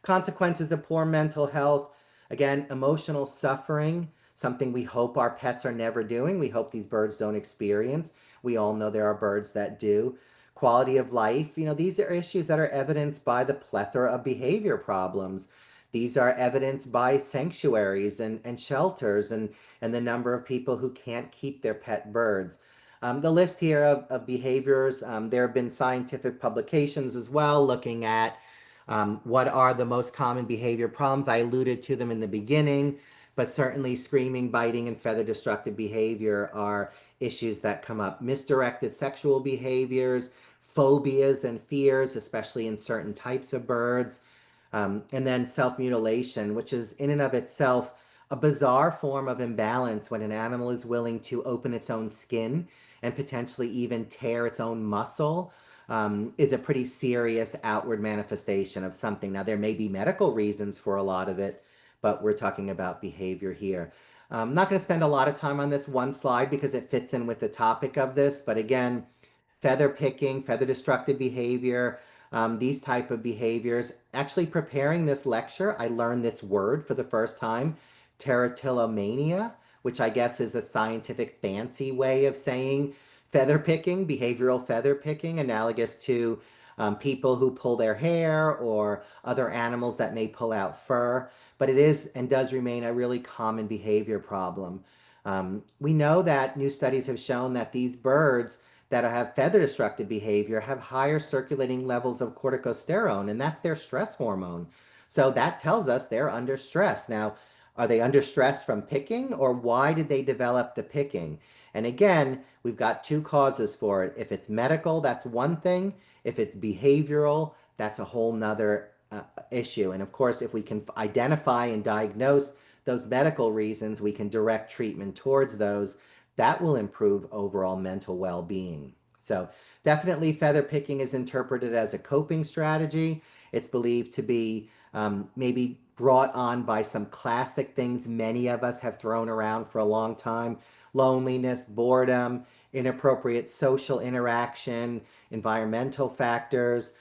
consequences of poor mental health, again, emotional suffering, something we hope our pets are never doing. We hope these birds don't experience. We all know there are birds that do. Quality of life, these are issues that are evidenced by the plethora of behavior problems. These are evidenced by sanctuaries and shelters and the number of people who can't keep their pet birds. The list here of behaviors, there have been scientific publications as well looking at what are the most common behavior problems. I alluded to them in the beginning, but certainly screaming, biting, and feather destructive behavior are issues that come up. Misdirected sexual behaviors, phobias and fears, especially in certain types of birds, and then self-mutilation, which is in and of itself a bizarre form of imbalance when an animal is willing to open its own skin and potentially even tear its own muscle. Is a pretty serious outward manifestation of something. Now, there may be medical reasons for a lot of it, but we're talking about behavior here. I'm not going to spend a lot of time on this one slide because it fits in with the topic of this, but again, feather picking, feather destructive behavior, these type of behaviors. Actually preparing this lecture, I learned this word for the first time, teratillomania, which I guess is a scientific fancy way of saying feather picking, behavioral feather picking, analogous to people who pull their hair or other animals that may pull out fur. But it is and does remain a really common behavior problem. We know that new studies have shown that these birds that have feather destructive behavior have higher circulating levels of corticosterone, and that's their stress hormone. So that tells us they're under stress. Now, are they under stress from picking, or why did they develop the picking? And again, we've got two causes for it. If it's medical, that's one thing. If it's behavioral, that's a whole nother issue. And of course, if we can identify and diagnose those medical reasons, we can direct treatment towards those. That will improve overall mental well-being. So definitely feather picking is interpreted as a coping strategy. It's believed to be maybe brought on by some classic things many of us have thrown around for a long time: loneliness, boredom, inappropriate social interaction, environmental factors.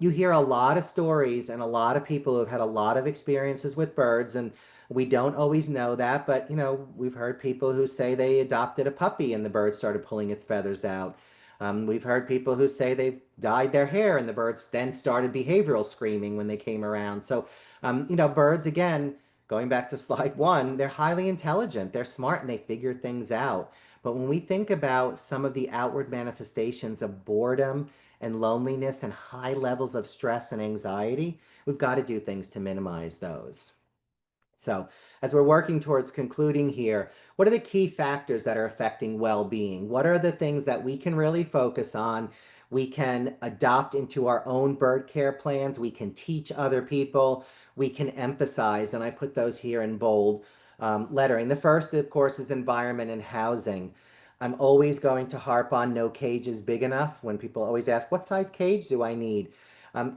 You hear a lot of stories and a lot of people who have had a lot of experiences with birds, and we don't always know that, but we've heard people who say they adopted a puppy and the bird started pulling its feathers out. We've heard people who say they've dyed their hair and the birds then started behavioral screaming when they came around. So, birds, again, going back to slide one, they're highly intelligent, they're smart, and they figure things out. But when we think about some of the outward manifestations of boredom and loneliness and high levels of stress and anxiety, we've got to do things to minimize those. So, as we're working towards concluding here, what are the key factors that are affecting well-being? What are the things that we can really focus on? We can adopt into our own bird care plans. We can teach other people. We can emphasize, and I put those here in bold lettering. The first, of course, is environment and housing. I'm always going to harp on no cage is big enough. When people always ask, what size cage do I need?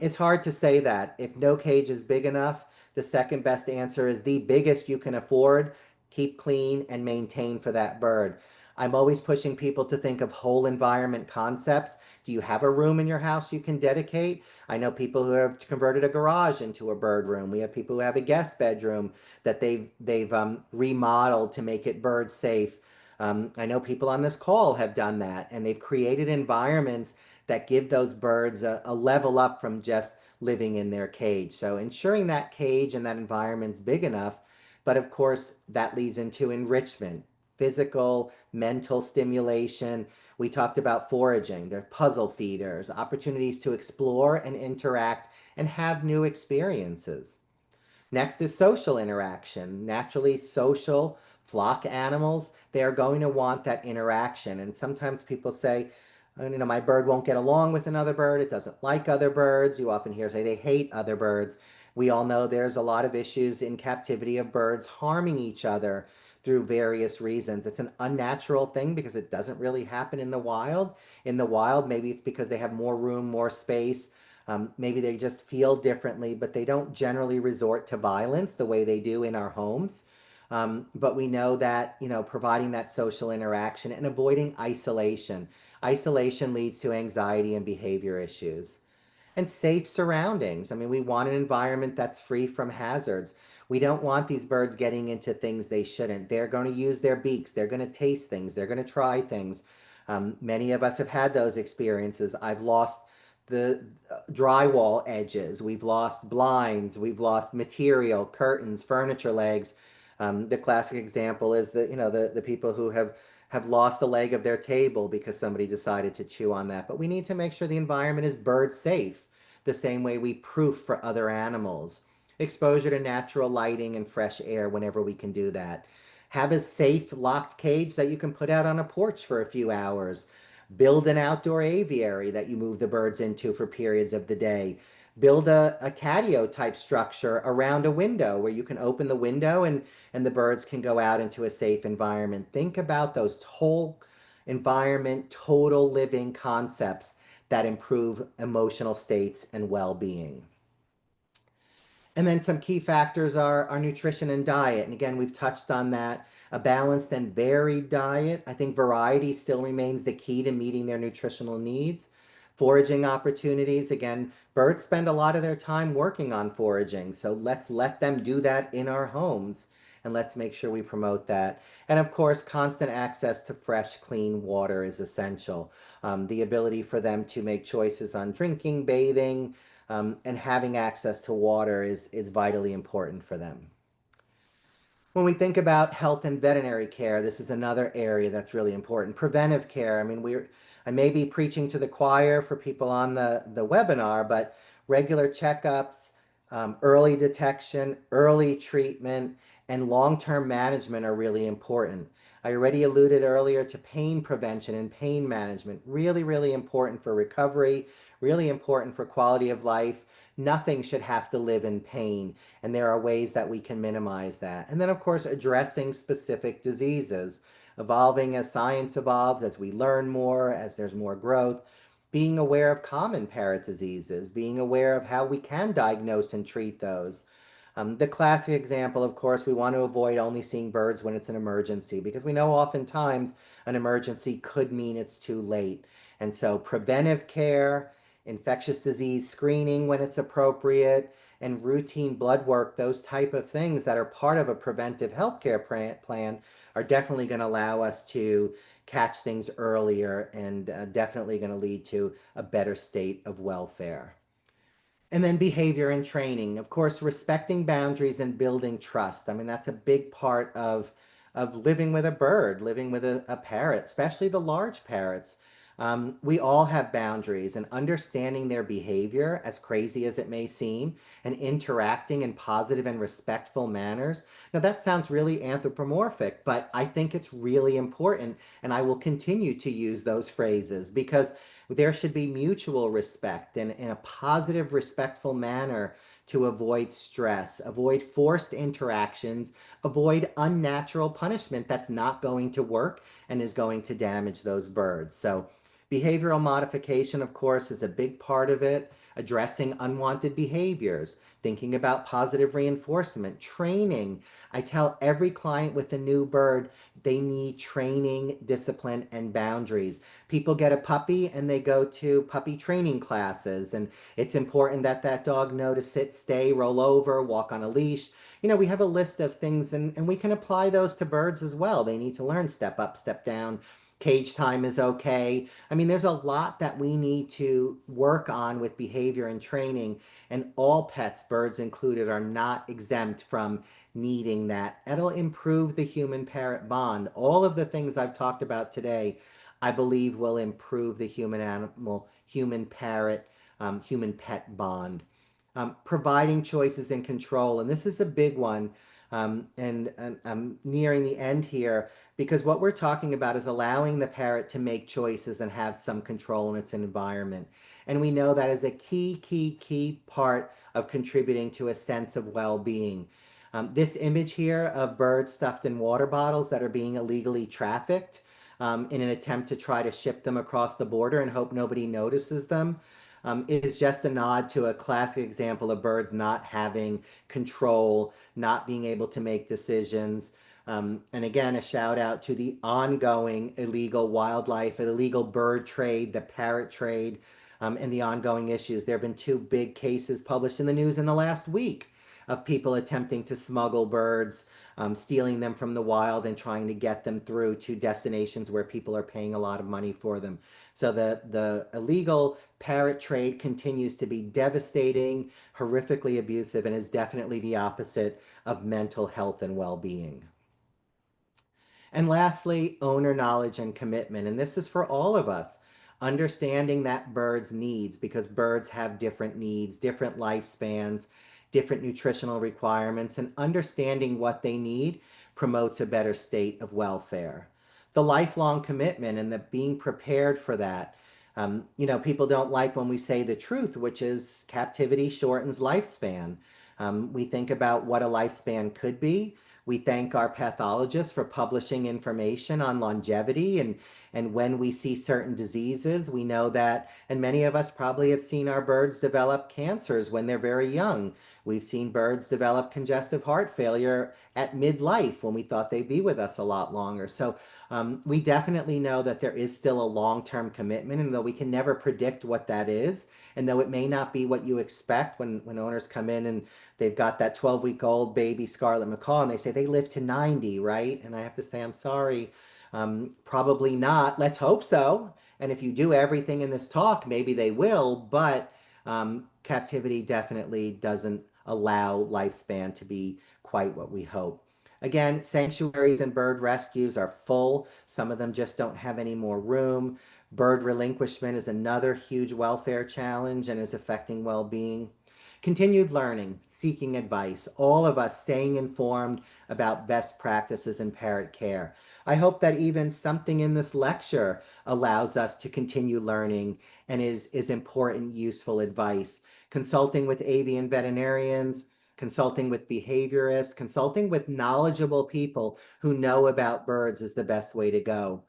It's hard to say that. If no cage is big enough, the second best answer is the biggest you can afford. Keep clean and maintain for that bird. I'm always pushing people to think of whole environment concepts. Do you have a room in your house you can dedicate? I know people who have converted a garage into a bird room. We have people who have a guest bedroom that they've remodeled to make it bird safe. I know people on this call have done that, and they've created environments that give those birds a level up from just living in their cage. So ensuring that cage and that environment's big enough, but of course that leads into enrichment, physical, mental stimulation. We talked about foraging, their puzzle feeders, opportunities to explore and interact and have new experiences. Next is social interaction. Naturally social flock animals, they are going to want that interaction. And sometimes people say, my bird won't get along with another bird. It doesn't like other birds. You often hear say they hate other birds. We all know there's a lot of issues in captivity of birds harming each other through various reasons. It's an unnatural thing because it doesn't really happen in the wild. In the wild, maybe it's because they have more room, more space. Maybe they just feel differently, but they don't generally resort to violence the way they do in our homes. But we know that, providing that social interaction and avoiding isolation. Isolation leads to anxiety and behavior issues. And safe surroundings. I mean, we want an environment that's free from hazards. We don't want these birds getting into things they shouldn't. They're going to use their beaks. They're going to taste things. They're going to try things. Many of us have had those experiences. I've lost the drywall edges. We've lost blinds. We've lost material, curtains, furniture legs. The classic example is the people who have lost a leg of their table because somebody decided to chew on that. But we need to make sure the environment is bird safe, the same way we proof for other animals. Exposure to natural lighting and fresh air whenever we can do that. Have a safe locked cage that you can put out on a porch for a few hours. Build an outdoor aviary that you move the birds into for periods of the day. Build a catio type structure around a window where you can open the window and the birds can go out into a safe environment. Think about those whole environment, total living concepts that improve emotional states and well-being. And then some key factors are our nutrition and diet. And again, we've touched on that. A balanced and varied diet. I think variety still remains the key to meeting their nutritional needs. Foraging opportunities. Again, birds spend a lot of their time working on foraging. So let's let them do that in our homes. And let's make sure we promote that. And of course, constant access to fresh, clean water is essential. The ability for them to make choices on drinking, bathing, and having access to water is vitally important for them. When we think about health and veterinary care, this is another area that's really important. Preventive care. I mean, I may be preaching to the choir for people on the webinar, but regular checkups, early detection, early treatment, and long-term management are really important. I already alluded earlier to pain prevention and pain management. Really, really important for recovery, really important for quality of life. Nothing should have to live in pain, and there are ways that we can minimize that. And then, of course, addressing specific diseases, evolving as science evolves, as we learn more, as there's more growth, being aware of common parrot diseases, being aware of how we can diagnose and treat those. The classic example, of course, we want to avoid only seeing birds when it's an emergency because we know oftentimes an emergency could mean it's too late. And so preventive care, infectious disease screening when it's appropriate, and routine blood work, those type of things that are part of a preventive healthcare plan are definitely going to allow us to catch things earlier and definitely going to lead to a better state of welfare. And then behavior and training. Of course, respecting boundaries and building trust. I mean, that's a big part of living with a bird, living with a parrot, especially the large parrots. We all have boundaries, and understanding their behavior, as crazy as it may seem, and interacting in positive and respectful manners. Now, that sounds really anthropomorphic, but I think it's really important, and I will continue to use those phrases because there should be mutual respect and in a positive, respectful manner to avoid stress, avoid forced interactions, avoid unnatural punishment that's not going to work and is going to damage those birds. So behavioral modification, of course, is a big part of it. Addressing unwanted behaviors, thinking about positive reinforcement, training. I tell every client with a new bird, they need training, discipline, and boundaries. People get a puppy and they go to puppy training classes, and it's important that that dog know to sit, stay, roll over, walk on a leash. We have a list of things, and we can apply those to birds as well. They need to learn step up, step down. Cage time is okay. I mean, there's a lot that we need to work on with behavior and training, and all pets, birds included, are not exempt from needing that. It'll improve the human parrot bond. All of the things I've talked about today, I believe, will improve the human animal, human parrot, human pet bond. Providing choices and control, and this is a big one. And I'm nearing the end here because what we're talking about is allowing the parrot to make choices and have some control in its environment. And we know that is a key part of contributing to a sense of well-being. This image here of birds stuffed in water bottles that are being illegally trafficked in an attempt to try to ship them across the border and hope nobody notices them. is just a nod to a classic example of birds not having control, not being able to make decisions. And again, a shout out to the ongoing illegal wildlife, illegal bird trade, the parrot trade, and the ongoing issues. There have been two big cases published in the news in the last week of people attempting to smuggle birds, stealing them from the wild and trying to get them through to destinations where people are paying a lot of money for them. So the illegal parrot trade continues to be devastating, horrifically abusive, and is definitely the opposite of mental health and well-being. And lastly, owner knowledge and commitment. And this is for all of us. Understanding that birds' needs, because birds have different needs, different lifespans, different nutritional requirements, and understanding what they need promotes a better state of welfare. The lifelong commitment and the being prepared for that. People don't like when we say the truth, which is captivity shortens lifespan. We think about what a lifespan could be. We thank our pathologists for publishing information on longevity, and when we see certain diseases, we know that, and many of us probably have seen our birds develop cancers when they're very young. We've seen birds develop congestive heart failure at midlife when we thought they'd be with us a lot longer. So we definitely know that there is still a long-term commitment, and though we can never predict what that is, and though it may not be what you expect when owners come in and they've got that 12-week-old baby scarlet macaw and they say they live to 90, right? And I have to say, I'm sorry, probably not. Let's hope so. And if you do everything in this talk, maybe they will, but captivity definitely doesn't allow lifespan to be quite what we hope. Again, sanctuaries and bird rescues are full. Some of them just don't have any more room. Bird relinquishment is another huge welfare challenge and is affecting well-being. Continued learning, seeking advice, all of us staying informed about best practices in parrot care. I hope that even something in this lecture allows us to continue learning and is important, useful advice. Consulting with avian veterinarians, consulting with behaviorists, consulting with knowledgeable people who know about birds is the best way to go.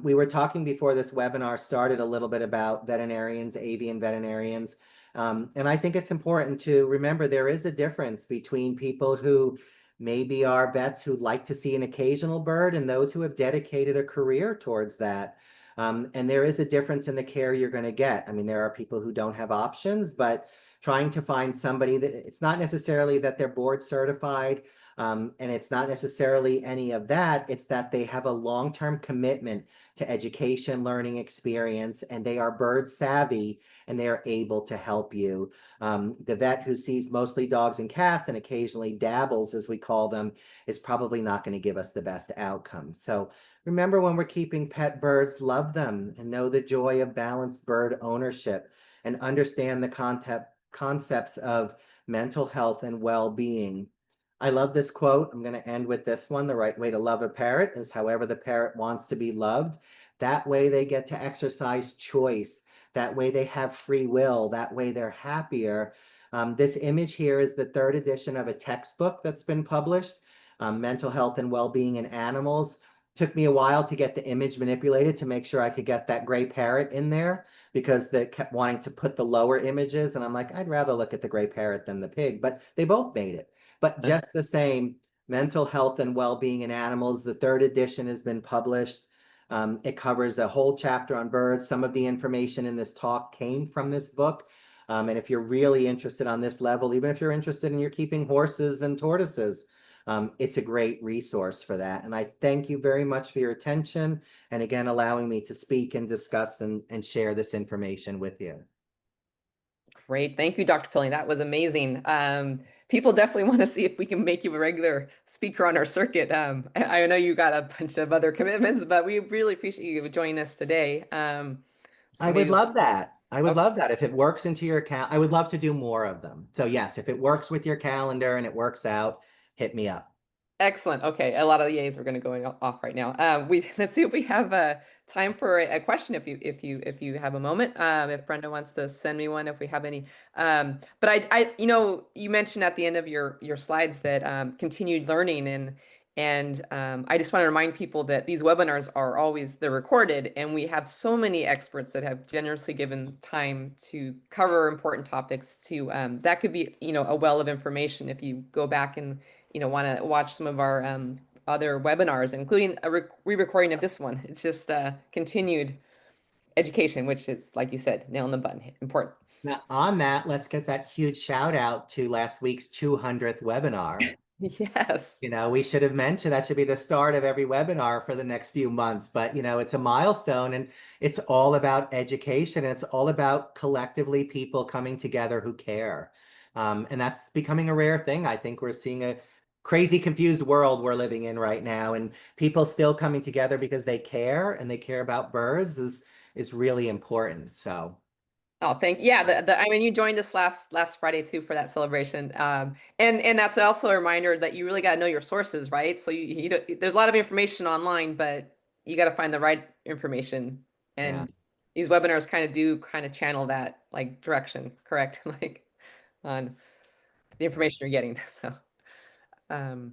We were talking before this webinar started a little bit about veterinarians, avian veterinarians. And I think it's important to remember there is a difference between people who maybe are vets who like to see an occasional bird and those who have dedicated a career towards that. And there is a difference in the care you're going to get. I mean, there are people who don't have options, but trying to find somebody that it's not necessarily that they're board certified. And it's not necessarily any of that. It's that they have a long-term commitment to education, learning experience, and they are bird savvy and they are able to help you. The vet who sees mostly dogs and cats and occasionally dabbles, as we call them, is probably not going to give us the best outcome. So remember, when we're keeping pet birds, love them and know the joy of balanced bird ownership and understand the concepts of mental health and well-being. I love this quote. I'm going to end with this one. The right way to love a parrot is however the parrot wants to be loved. That way they get to exercise choice. That way they have free will. That way they're happier. This image here is the third edition of a textbook that's been published, Mental Health and Well-Being in Animals. Took me a while to get the image manipulated to make sure I could get that gray parrot in there because they kept wanting to put the lower images. And I'm like, I'd rather look at the gray parrot than the pig, but they both made it. But just the same, Mental Health and Well-Being in Animals, the third edition has been published. It covers a whole chapter on birds. Some of the information in this talk came from this book. And if you're really interested on this level, even if you're interested in your keeping horses and tortoises, it's a great resource for that. And I thank you very much for your attention and again, allowing me to speak and discuss and share this information with you. Great. Thank you, Dr. Pilny. That was amazing. People definitely want to see if we can make you a regular speaker on our circuit. I know you got a bunch of other commitments, but we really appreciate you joining us today. So I would maybe, love that. I would okay, love that if it works into your account. I would love to do more of them. So yes, if it works with your calendar and it works out, hit me up. excellent. Okay, a lot of the yays are going to go off right now. Let's see if we have time for a question. If you have a moment, if Brenda wants to send me one, if we have any. But you mentioned at the end of your slides that continued learning And I just want to remind people that these webinars are always, they're recorded, and we have so many experts that have generously given time to cover important topics to, that could be, a well of information if you go back and, want to watch some of our other webinars, including a re-recording of this one. It's just continued education, which is, like you said, nail in the button, important. Now, on that, let's get that huge shout out to last week's 200th webinar. Yes. We should have mentioned that should be the start of every webinar for the next few months. But, it's a milestone, and it's all about education. And it's all about collectively people coming together who care. And that's becoming a rare thing. I think we're seeing a crazy, confused world we're living in right now. And people still coming together because they care and they care about birds is really important. So. Oh, yeah. I mean, you joined us last Friday too for that celebration, and that's also a reminder that you really got to know your sources, right? So there's a lot of information online, but you got to find the right information, Yeah. and these webinars kind of channel that like direction, correct? Like on the information you're getting. So, um,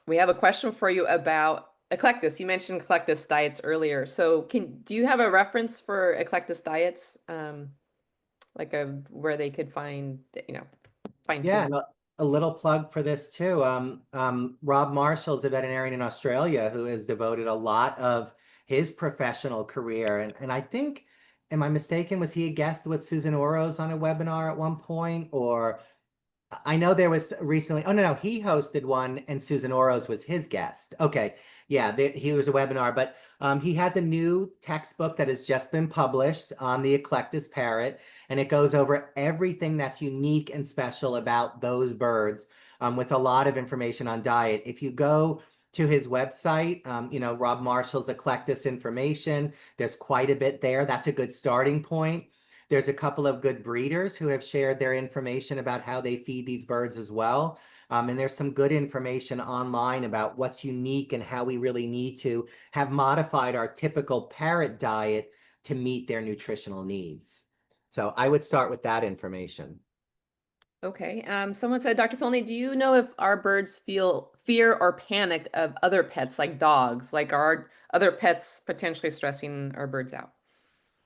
we have a question for you about eclectus. You mentioned eclectus diets earlier, so do you have a reference for eclectus diets? Like where they could find, fine Yeah, tune. and a little plug for this too. Rob Marshall's a veterinarian in Australia who has devoted a lot of his professional career. And I think, am I mistaken, was he a guest with Susan Oro's on a webinar at one point? Or I know there was recently, oh no, he hosted one and Susan Oro's was his guest. Okay, yeah, he was a webinar, but he has a new textbook that has just been published on the Eclectus parrot, and it goes over everything that's unique and special about those birds, with a lot of information on diet. If you go to his website, Rob Marshall's Eclectus information, there's quite a bit there. That's a good starting point. There's a couple of good breeders who have shared their information about how they feed these birds as well. And there's some good information online about what's unique and how we really need to have modified our typical parrot diet to meet their nutritional needs. So I would start with that information. Okay. Someone said, Dr. Pilny, do you know if our birds feel fear or panic of other pets like dogs? Like are other pets potentially stressing our birds out?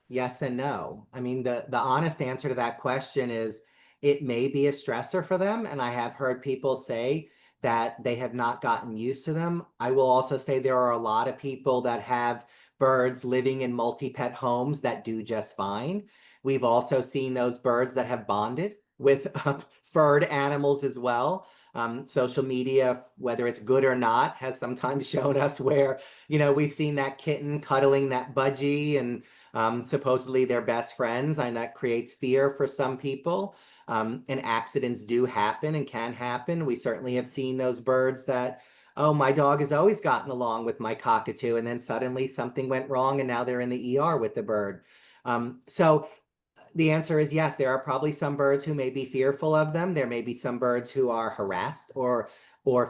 Yes and no. I mean, the honest answer to that question is it may be a stressor for them. And I have heard people say that they have not gotten used to them. I will also say there are a lot of people that have birds living in multi-pet homes that do just fine. We've also seen those birds that have bonded with furred animals as well. Social media, whether it's good or not, has sometimes shown us where, we've seen that kitten cuddling that budgie and supposedly they're best friends, and that creates fear for some people. And accidents do happen and can happen. We certainly have seen those birds that, oh, my dog has always gotten along with my cockatoo, and then suddenly something went wrong, and now they're in the ER with the bird. So the answer is yes, there are probably some birds who may be fearful of them. There may be some birds who are harassed or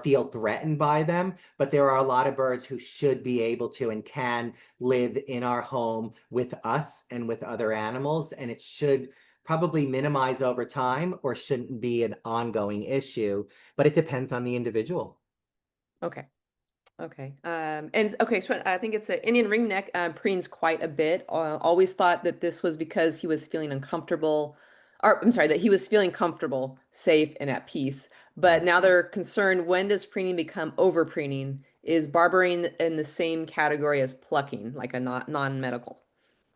feel threatened by them, but there are a lot of birds who should be able to and can live in our home with us and with other animals, and it should probably minimize over time or shouldn't be an ongoing issue, but it depends on the individual. Okay. Okay. And okay, so I think it's an Indian ringneck preens quite a bit. Always thought that this was because he was feeling uncomfortable, or I'm sorry, that he was feeling comfortable, safe, and at peace. But Yeah. now they're concerned, when does preening become over preening? Is barbering in the same category as plucking, like a non-medical?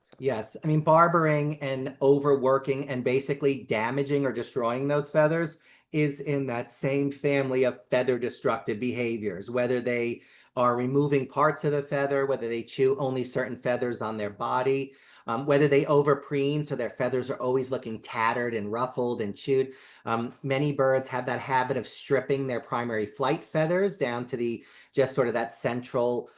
So, Yes, I mean, barbering and overworking and basically damaging or destroying those feathers is in that same family of feather destructive behaviors, whether they are removing parts of the feather, whether they chew only certain feathers on their body, whether they overpreen so their feathers are always looking tattered and ruffled and chewed. Many birds have that habit of stripping their primary flight feathers down to the just sort of that central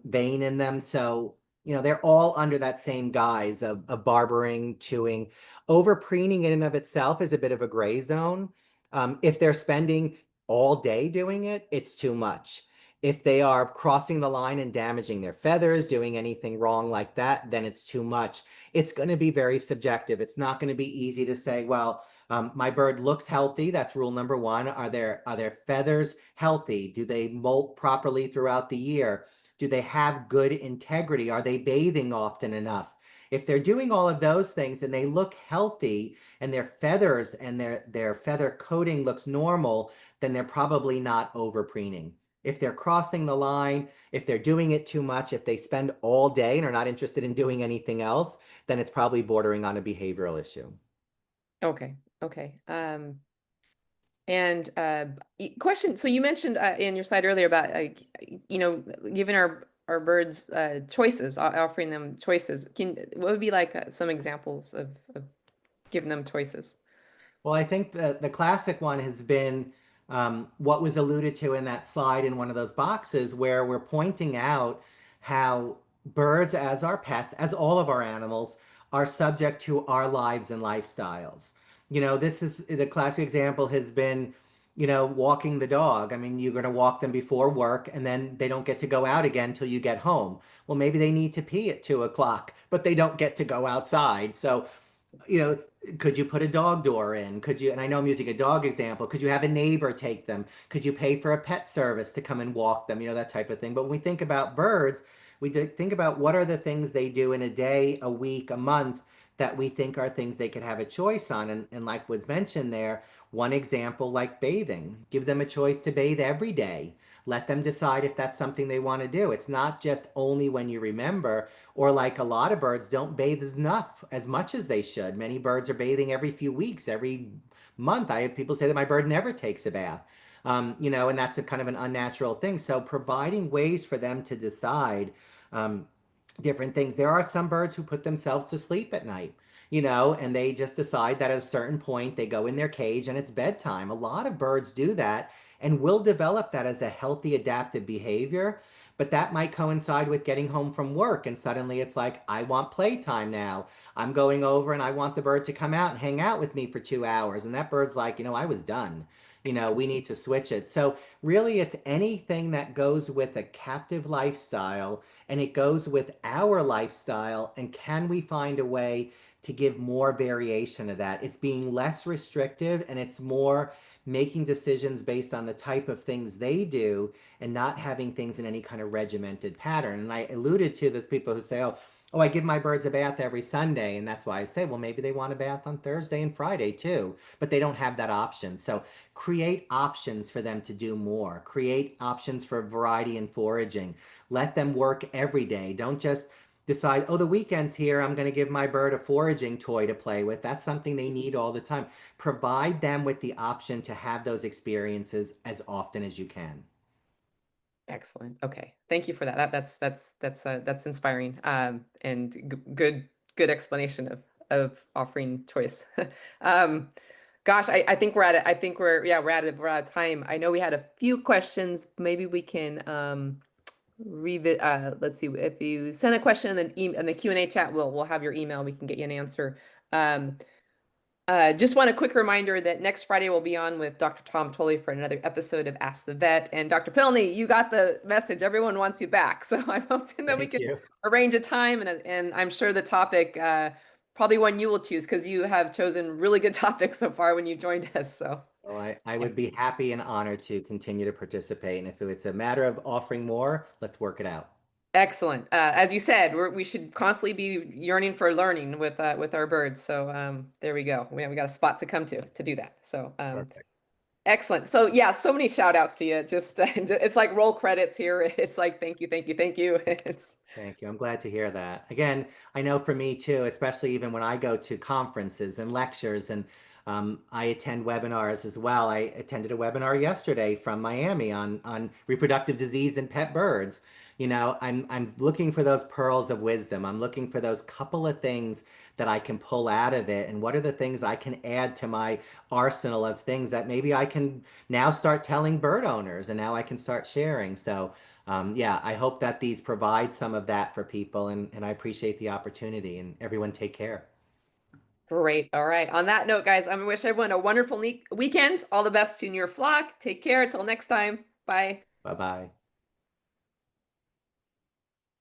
vein in them. So they're all under that same guise of barbering, chewing. Over preening in and of itself is a bit of a gray zone. If they're spending all day doing it, it's too much. If they are crossing the line and damaging their feathers, doing anything wrong like that, then it's too much. It's going to be very subjective. It's not going to be easy to say, well, My bird looks healthy. That's rule number one. Are their feathers healthy? Do they molt properly throughout the year? Do they have good integrity? Are they bathing often enough? If they're doing all of those things and they look healthy and their feathers and their feather coating looks normal, then they're probably not over preening. If they're crossing the line, if they're doing it too much, if they spend all day and are not interested in doing anything else, then it's probably bordering on a behavioral issue. Okay. Okay. And question. So you mentioned in your slide earlier about giving our birds choices, offering them choices. What would be like some examples of giving them choices? Well, I think the classic one has been what was alluded to in that slide in one of those boxes where we're pointing out how birds, as our pets, as all of our animals, are subject to our lives and lifestyles. This is the classic example has been, walking the dog. I mean, you're going to walk them before work and then they don't get to go out again until you get home. Well, maybe they need to pee at 2 o'clock, but they don't get to go outside. So you know, could you put a dog door in? Could you, and I know I'm using a dog example, could you have a neighbor take them? Could you pay for a pet service to come and walk them? That type of thing. But when we think about birds, think about what are the things they do in a day, a week, a month that we think are things they could have a choice on. And like was mentioned there, one example like bathing, give them a choice to bathe every day. Let them decide if that's something they want to do. It's not just only when you remember, or like a lot of birds don't bathe enough, as much as they should. Many birds are bathing every few weeks, every month. I have people say that my bird never takes a bath. And that's a kind of an unnatural thing. So providing ways for them to decide um, different things. There are some birds who put themselves to sleep at night, and they just decide that at a certain point they go in their cage and it's bedtime. A lot of birds do that and will develop that as a healthy adaptive behavior. But that might coincide with getting home from work and suddenly it's like, I want playtime now. I'm going over and I want the bird to come out and hang out with me for 2 hours. And that bird's like, I was done. We need to switch it. So really it's anything that goes with a captive lifestyle and it goes with our lifestyle. And can we find a way to give more variation of that? It's being less restrictive and it's more making decisions based on the type of things they do and not having things in any kind of regimented pattern. And I alluded to this people who say, oh, I give my birds a bath every Sunday. And that's why I say, well, maybe they want a bath on Thursday and Friday too, but they don't have that option. So create options for them to do more. Create options for variety and foraging. Let them work every day. Don't just decide, oh, the weekend's here, I'm going to give my bird a foraging toy to play with. That's something they need all the time. Provide them with the option to have those experiences as often as you can. Excellent. Okay. Thank you for that. That's inspiring. And good explanation of offering choice. Um, gosh, I think we're at it. I think we're out of time. I know we had a few questions. Maybe we can revisit. Let's see if you send a question in the Q&A chat, we'll have your email. We can get you an answer. Just want a quick reminder that next Friday we'll be on with Dr. Tom Tolley for another episode of Ask the Vet. And Dr. Pilny, you got the message. Everyone wants you back. So I'm hoping that we Thank can you. arrange a time and I'm sure the topic, probably one you will choose because you have chosen really good topics so far when you joined us. So Well, I would be happy and honored to continue to participate. And if it's a matter of offering more, let's work it out. excellent. As you said, we should constantly be yearning for learning with our birds. So there we go. We got a spot to come to do that. So Perfect. excellent. So yeah, so many shout outs to you. Just it's like roll credits here. It's like thank you, thank you, thank you. It's Thank you. I'm glad to hear that. Again, I know for me too, especially even when I go to conferences and lectures and I attend webinars as well. I attended a webinar yesterday from Miami on reproductive disease in pet birds. I'm looking for those pearls of wisdom. I'm looking for those couple of things that I can pull out of it. And what are the things I can add to my arsenal of things that maybe I can now start telling bird owners and now I can start sharing. So yeah, I hope that these provide some of that for people, and I appreciate the opportunity. And everyone, take care. great. All right. On that note, guys, I'm gonna wish everyone a wonderful weekend. All the best to your flock. Take care. Until next time. Bye. Bye bye.